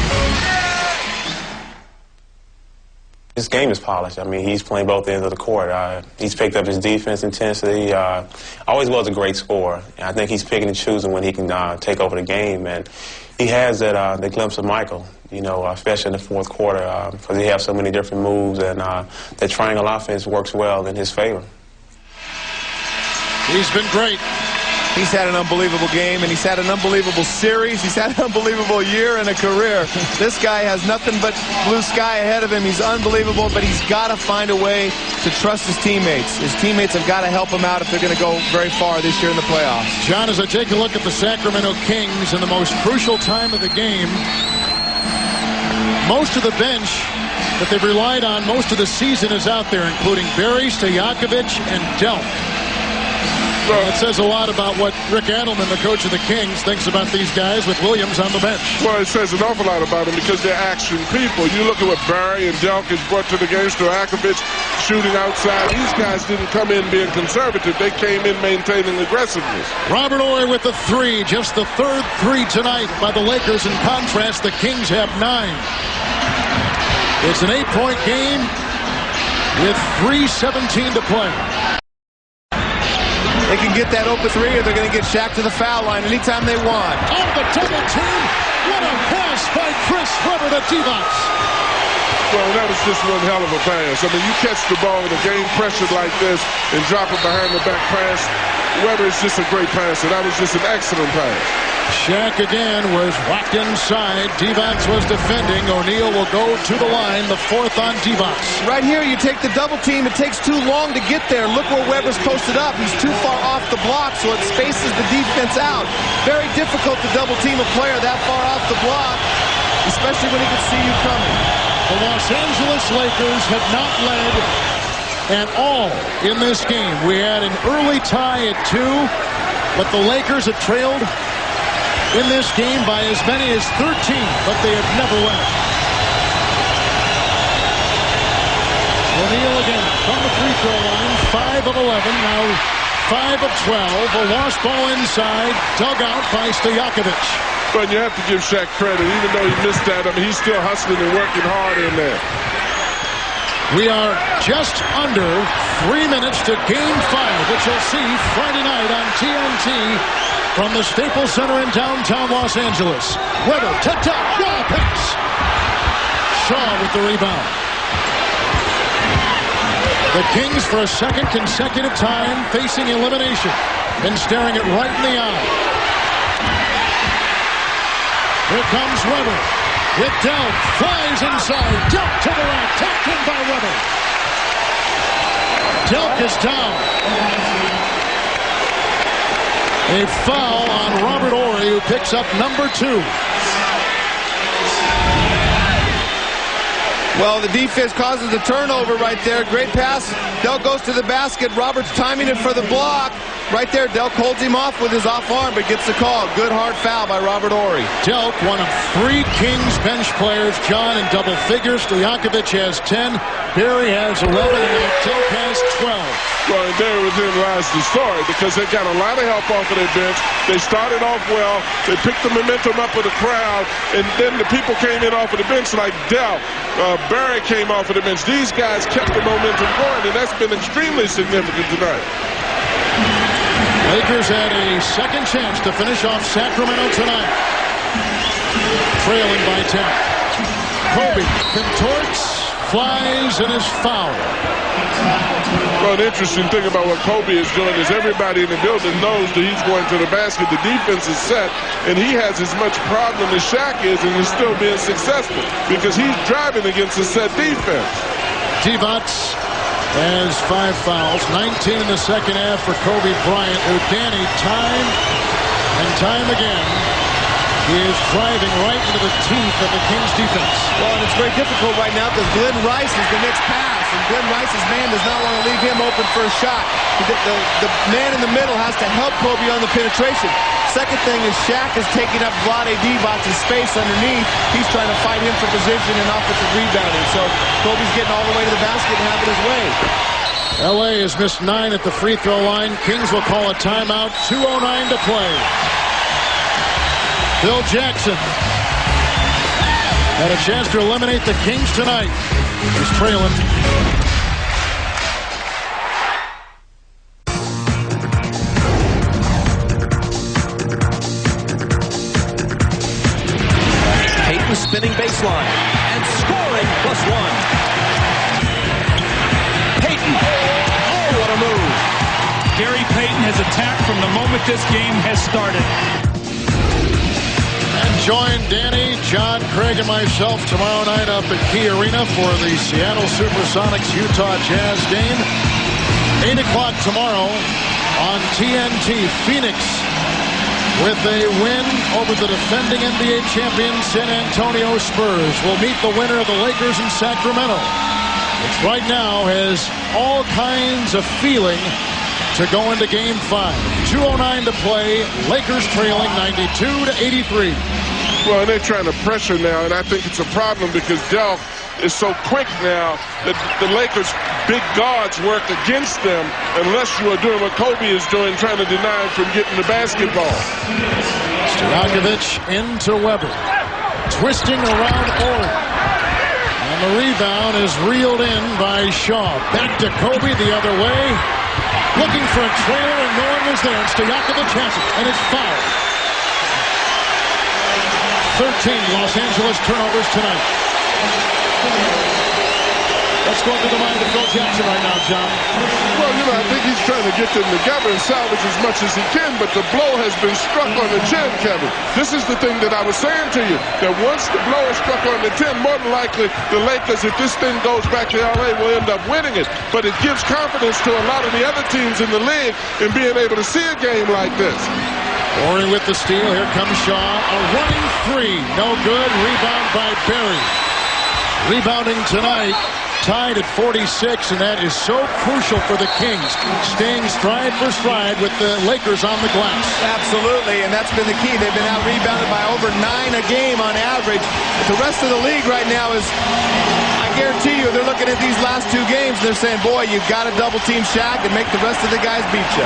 His game is polished. I mean, he's playing both ends of the court. He's picked up his defense intensity. Always was a great scorer. I think he's picking and choosing when he can take over the game. And he has that glimpse of Michael, you know, especially in the fourth quarter, because he has so many different moves, and that triangle offense works well in his favor. He's been great. He's had an unbelievable game, and he's had an unbelievable series. He's had an unbelievable year and a career. This guy has nothing but blue sky ahead of him. He's unbelievable, but he's got to find a way to trust his teammates. His teammates have got to help him out if they're going to go very far this year in the playoffs. John, as I take a look at the Sacramento Kings in the most crucial time of the game, most of the bench that they've relied on most of the season is out there, including Barry, Stojakovic, and Delk. Well, it says a lot about what Rick Adelman, the coach of the Kings, thinks about these guys with Williams on the bench. Well, it says an awful lot about them because they're action people. You look at what Barry and Delk has brought to the game, Stojakovic shooting outside. These guys didn't come in being conservative. They came in maintaining aggressiveness. Robert Horry with the 3, just the 3rd 3 tonight by the Lakers. In contrast, the Kings have 9. It's an 8-point game with 3:17 to play. They can get that open 3, or they're going to get Shaq to the foul line anytime they want. On the double team, what a pass by Chris Webber to Divac. Well, that was just one hell of a pass. I mean, you catch the ball with a game pressured like this and drop it behind the back pass. Webber is just a great passer. That was just an excellent pass. Shaq again was whacked inside. Divac was defending. O'Neal will go to the line, the 4th on Divac. Right here, you take the double team. It takes too long to get there. Look where Weber's posted up. He's too far off the block, so it spaces the defense out. Very difficult to double team a player that far off the block, especially when he can see you coming. The Los Angeles Lakers have not led at all in this game. We had an early tie at 2, but the Lakers have trailed in this game by as many as 13, but they have never won it. O'Neal again from the free throw line, 5 of 11, now 5 of 12. A lost ball inside, dug out by Stojakovic. But you have to give Shaq credit, even though he missed that. I mean, he's still hustling and working hard in there. We are just under 3 minutes to Game 5, which you'll see Friday night on TNT from the Staples Center in downtown Los Angeles. Weber to top, Shaw pass. Shaw with the rebound. The Kings, for a second consecutive time, facing elimination and staring it right in the eye. Here comes Weber. With Delk, flies inside. Delk to the rack, tapped in by Weber. Delk is down. A foul on Robert Horry, who picks up number 2. Well, the defense causes the turnover right there. Great pass. Delk goes to the basket. Roberts timing it for the block. Right there, Delk holds him off with his off arm, but gets the call. Good hard foul by Robert Horry. Delk, one of 3 Kings bench players, John, in double figures. Stojakovic has 10. Barry has 11, and Delk has 12. Well, and there within lies the story, because they got a lot of help off of their bench. They started off well. They picked the momentum up of the crowd, and then the people came in off of the bench like Delk. Barry came off of the bench. These guys kept the momentum going, and that's been extremely significant tonight. Lakers had a second chance to finish off Sacramento tonight. Trailing by 10. Kobe contorts, flies, and is fouled. Well, an interesting thing about what Kobe is doing is everybody in the building knows that he's going to the basket. The defense is set, and he has as much problem as Shaq is, and is still being successful because he's driving against a set defense. Divac has 5 fouls, 19 in the second half for Kobe Bryant, who Danny time and time again is driving right into the teeth of the Kings defense. Well, and it's very difficult right now because Glenn Rice is the next pass, and Glenn Rice's man does not want to leave him open for a shot. The man in the middle has to help Kobe on the penetration. Second thing is Shaq is taking up Vlade Divac's space underneath. He's trying to fight him for position and offensive rebounding. So Kobe's getting all the way to the basket and having his way. LA has missed 9 at the free throw line. Kings will call a timeout. 2:09 to play. Phil Jackson had a chance to eliminate the Kings tonight. He's trailing. Payton spinning baseline and scoring +1. Payton. Oh, what a move. Gary Payton has attacked from the moment this game has started. Join Danny, John, Craig, and myself tomorrow night up at Key Arena for the Seattle Supersonics-Utah Jazz game. 8 o'clock tomorrow on TNT. Phoenix with a win over the defending NBA champion San Antonio Spurs will meet the winner of the Lakers in Sacramento, which right now has all kinds of feeling to go into Game 5. 2:09 to play. Lakers trailing 92-83. Well, and they're trying to pressure now, and I think it's a problem because Delk is so quick now that the Lakers' big guards work against them unless you are doing what Kobe is doing, trying to deny him from getting the basketball. Stojakovic into Weber. Twisting around Horry. And the rebound is reeled in by Shaw. Back to Kobe the other way. Looking for a trailer, and no one was there. And Stojakovic has it, and it's fouled. 13 Los Angeles turnovers tonight. Let's go into the mind of Phil Jackson right now, John. Well, you know, I think he's trying to get them together and salvage as much as he can, but the blow has been struck on the chin, Kevin. This is the thing that I was saying to you, that once the blow is struck on the chin, more than likely the Lakers, if this thing goes back to L.A., will end up winning it. But it gives confidence to a lot of the other teams in the league in being able to see a game like this. Horry with the steal. Here comes Shaw. A running 3. No good. Rebound by Barry. Rebounding tonight. Tied at 46, and that is so crucial for the Kings. Staying stride for stride with the Lakers on the glass. Absolutely, and that's been the key. They've been out-rebounded by over 9 a game on average. But the rest of the league right now is, I guarantee you, they're looking at these last 2 games, and they're saying, boy, you've got to double-team Shaq and make the rest of the guys beat you.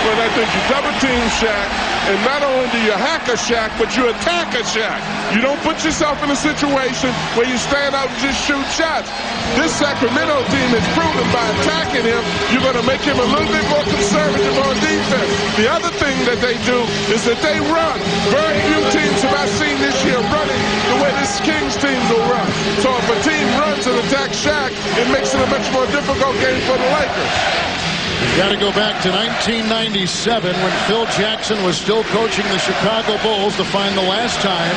Well, I think you double-team Shaq, and not only do you hack a Shaq, but you attack a Shaq. You don't put yourself in a situation where you stand out and just shoot shots. This Sacramento team has proven by attacking him, you're going to make him a little bit more conservative on defense. The other thing that they do is that they run. Very few teams have I seen this year running the way this Kings team will run. So if a team runs and attacks Shaq, it makes it a much more difficult game for the Lakers. You've got to go back to 1997 when Phil Jackson was still coaching the Chicago Bulls to find the last time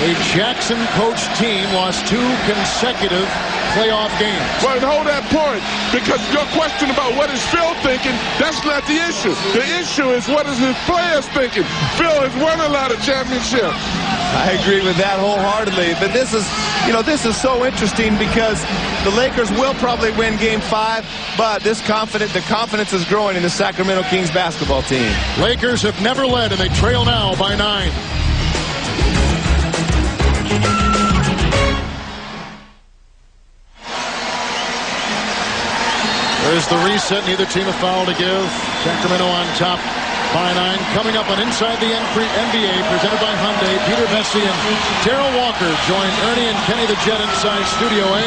a Jackson-coached team lost 2 consecutive playoff games. Well, and hold that point, because your question about what is Phil thinking, that's not the issue. The issue is what is his players thinking. Phil has won a lot of championships. I agree with that wholeheartedly, but this is you know, this is so interesting because the Lakers will probably win Game 5, but the confidence is growing in the Sacramento Kings basketball team. Lakers have never led, and they trail now by 9. There's the reset. Neither team a foul to give. Sacramento on top by 9. Coming up on Inside the NBA, presented by Hyundai, Peter Bessie and Darrell Walker join Ernie and Kenny the Jet inside Studio A.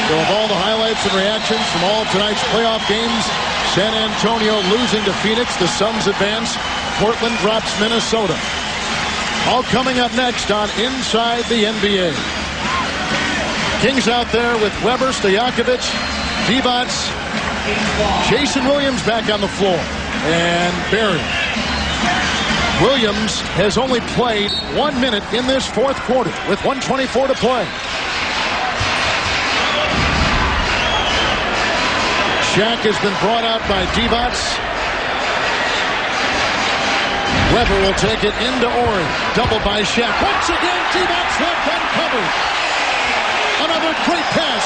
We'll have all the highlights and reactions from all of tonight's playoff games. San Antonio losing to Phoenix. The Suns advance. Portland drops Minnesota. All coming up next on Inside the NBA. Kings out there with Weber, Stojakovic, Divac, Jason Williams back on the floor, and Barry. Williams has only played 1 minute in this fourth quarter with 1:24 to play. Shaq has been brought out by Divac. Weber will take it into Oren. Double by Shaq. Once again, Divac left uncovered. Another great pass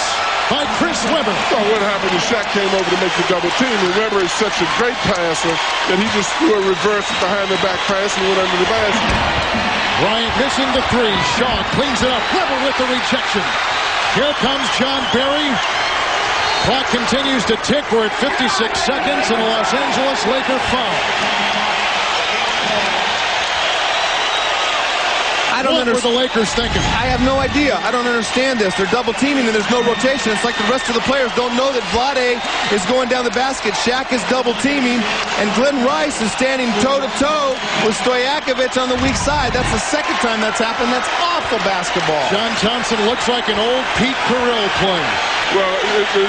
by Chris Weber. Well, what happened is Shaq came over to make the double team, and Weber is such a great passer that he just threw a reverse behind the back pass and went under the basket. Bryant missing the 3. Shaw cleans it up. Weber with the rejection. Here comes John Barry. Clock continues to tick. We're at 56 seconds, and a Los Angeles Laker foul. What were the Lakers thinking? I have no idea. I don't understand this. They're double teaming and there's no rotation. It's like the rest of the players don't know that Vlade is going down the basket. Shaq is double teaming, and Glenn Rice is standing toe-to-toe with Stojakovic on the weak side. That's the second time that's happened. That's awful basketball. John Thompson looks like an old Pete Carroll player. Well,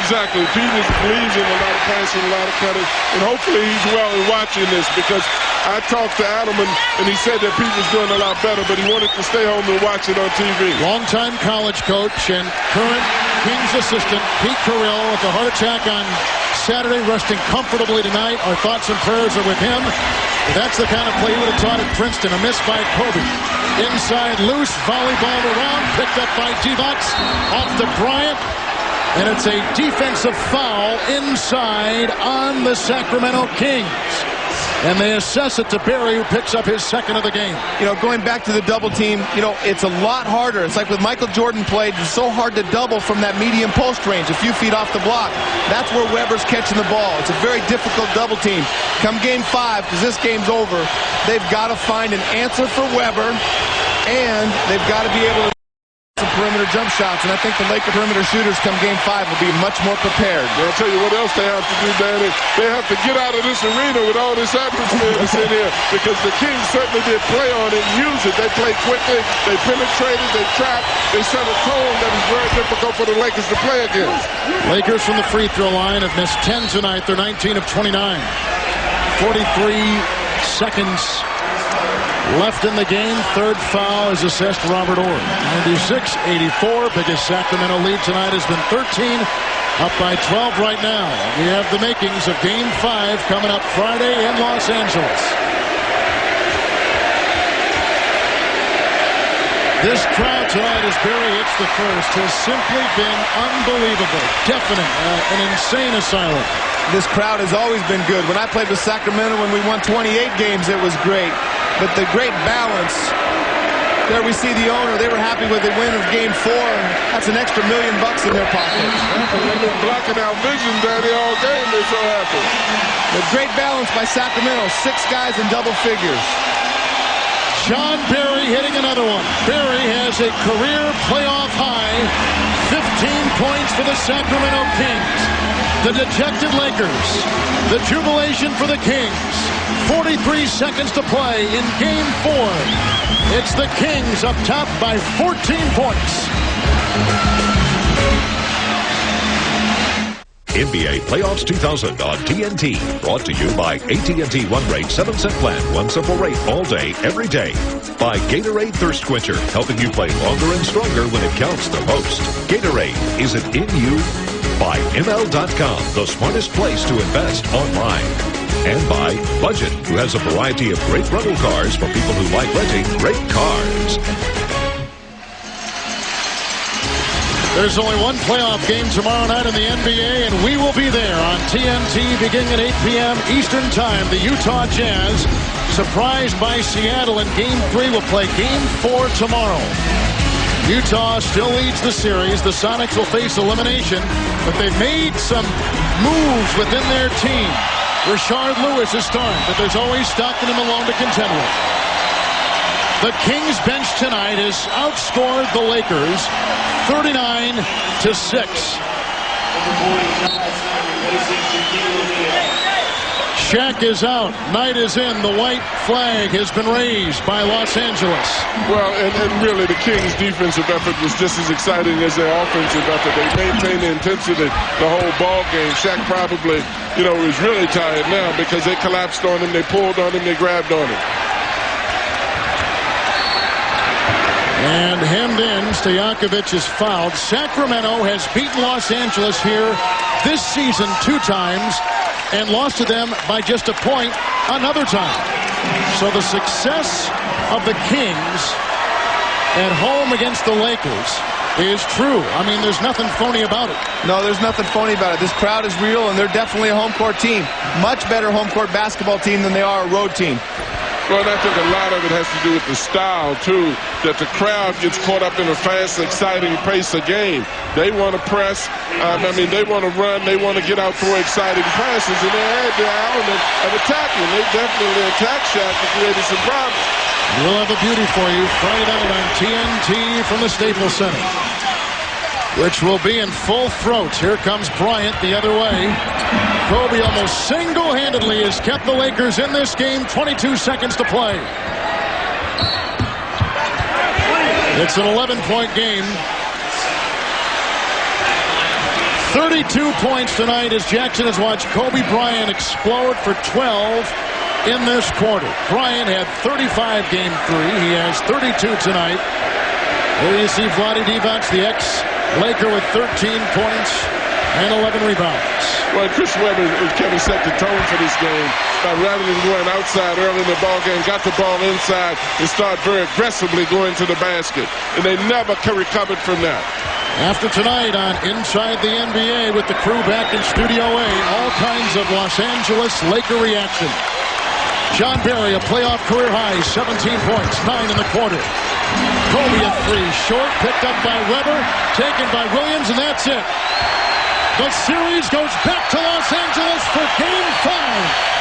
exactly. Pete believes in a lot of passing, a lot of cutting, and hopefully he's well in watching this, because I talked to Adam, and he said that Pete was doing a lot better, but he wanted to stay home and watch it on TV. Longtime college coach and current Kings assistant Pete Carroll with a heart attack on Saturday, resting comfortably tonight. Our thoughts and prayers are with him. That's the kind of play he would have taught at Princeton. A miss by Kobe. Inside loose, volleyball around, picked up by Divac, off to Bryant. And it's a defensive foul inside on the Sacramento Kings. And they assess it to Barry, who picks up his second of the game. You know, going back to the double team, you know, it's a lot harder. It's like with Michael Jordan played, it's so hard to double from that medium post range, a few feet off the block. That's where Weber's catching the ball. It's a very difficult double team. Come Game 5, because this game's over, they've got to find an answer for Weber, and they've got to be able to perimeter jump shots, and I think the Laker perimeter shooters come Game 5 will be much more prepared. I'll tell you what else they have to do, Danny. They have to get out of this arena with all this atmosphere that's in here, because the Kings certainly did play on it and use it. They played quickly, they penetrated, they trapped, they set a tone that is very difficult for the Lakers to play against. Lakers from the free throw line have missed 10 tonight. They're 19 of 29. 43 seconds left in the game. Third foul is assessed Robert Orr. 96-84. Biggest Sacramento lead tonight has been 13. Up by 12 right now. We have the makings of Game 5 coming up Friday in Los Angeles. This crowd tonight, as Barry hits the first, has simply been unbelievable. Deafening. An insane asylum. This crowd has always been good. When I played with Sacramento, when we won 28 games, it was great. But the great balance, there we see the owner. They were happy with the win of Game 4. That's an extra $1 million in their pockets. They've been blocking out vision, Danny, all game. They're so happy. The great balance by Sacramento. 6 guys in double figures. John Barry hitting another one. Barry has a career playoff high. 15 points for the Sacramento Kings. The dejected Lakers. The jubilation for the Kings. 43 seconds to play in Game 4. It's the Kings up top by 14 points. NBA Playoffs 2000 on TNT. Brought to you by AT&T One Rate 7-cent plan. One simple rate all day, every day. By Gatorade Thirst Quencher, helping you play longer and stronger when it counts the most. Gatorade, is it in you? By ML.com, the smartest place to invest online. And by Budget, who has a variety of great rental cars for people who like renting great cars. There's only one playoff game tomorrow night in the NBA, and we will be there on TNT beginning at 8 p.m. Eastern Time. The Utah Jazz, surprised by Seattle in Game 3, will play Game 4 tomorrow. Utah still leads the series. The Sonics will face elimination, but they've made some moves within their team. Rashard Lewis is starting, but there's always Stockton and Malone to contend with. The Kings bench tonight has outscored the Lakers 39-6. Shaq is out. Knight is in. The white flag has been raised by Los Angeles. Well, and really the Kings' defensive effort was just as exciting as their offensive effort. They maintained the intensity the whole ball game. Shaq probably, is really tired now because they collapsed on him, they pulled on him, they grabbed on him. And hemmed in, Stojakovic is fouled. Sacramento has beaten Los Angeles here this season 2 times and lost to them by just a point another time. So the success of the Kings at home against the Lakers is true. I mean, there's nothing phony about it. No, there's nothing phony about it. This crowd is real, and they're definitely a home court team. Much better home court basketball team than they are a road team. Well, I think a lot of it has to do with the style, too, that the crowd gets caught up in a fast, exciting pace of game. They want to press. They want to run. They want to get out for exciting passes, and they had the element of attacking. They definitely attacked Shaq and created some problems. We'll have a beauty for you Friday night on TNT from the Staples Center, which will be in full throat. Here comes Bryant the other way. Kobe almost single-handedly has kept the Lakers in this game. 22 seconds to play. It's an 11-point game. 32 points tonight as Jackson has watched Kobe Bryant explode for 12 in this quarter. Bryant had 35 game 3. He has 32 tonight. Here you see Vlade Divac, the ex-Laker, with 13 points and 11 rebounds. Well, Chris Webber and Kevin set the tone for this game by rather than going outside early in the ball game, got the ball inside and start very aggressively going to the basket. And they never recovered from that. After tonight on Inside the NBA with the crew back in Studio A, all kinds of Los Angeles Laker reaction. John Barry, a playoff career high, 17 points, 9 in the quarter. Kobe at 3, short, picked up by Webber, taken by Williams, and that's it. The series goes back to Los Angeles for Game 5.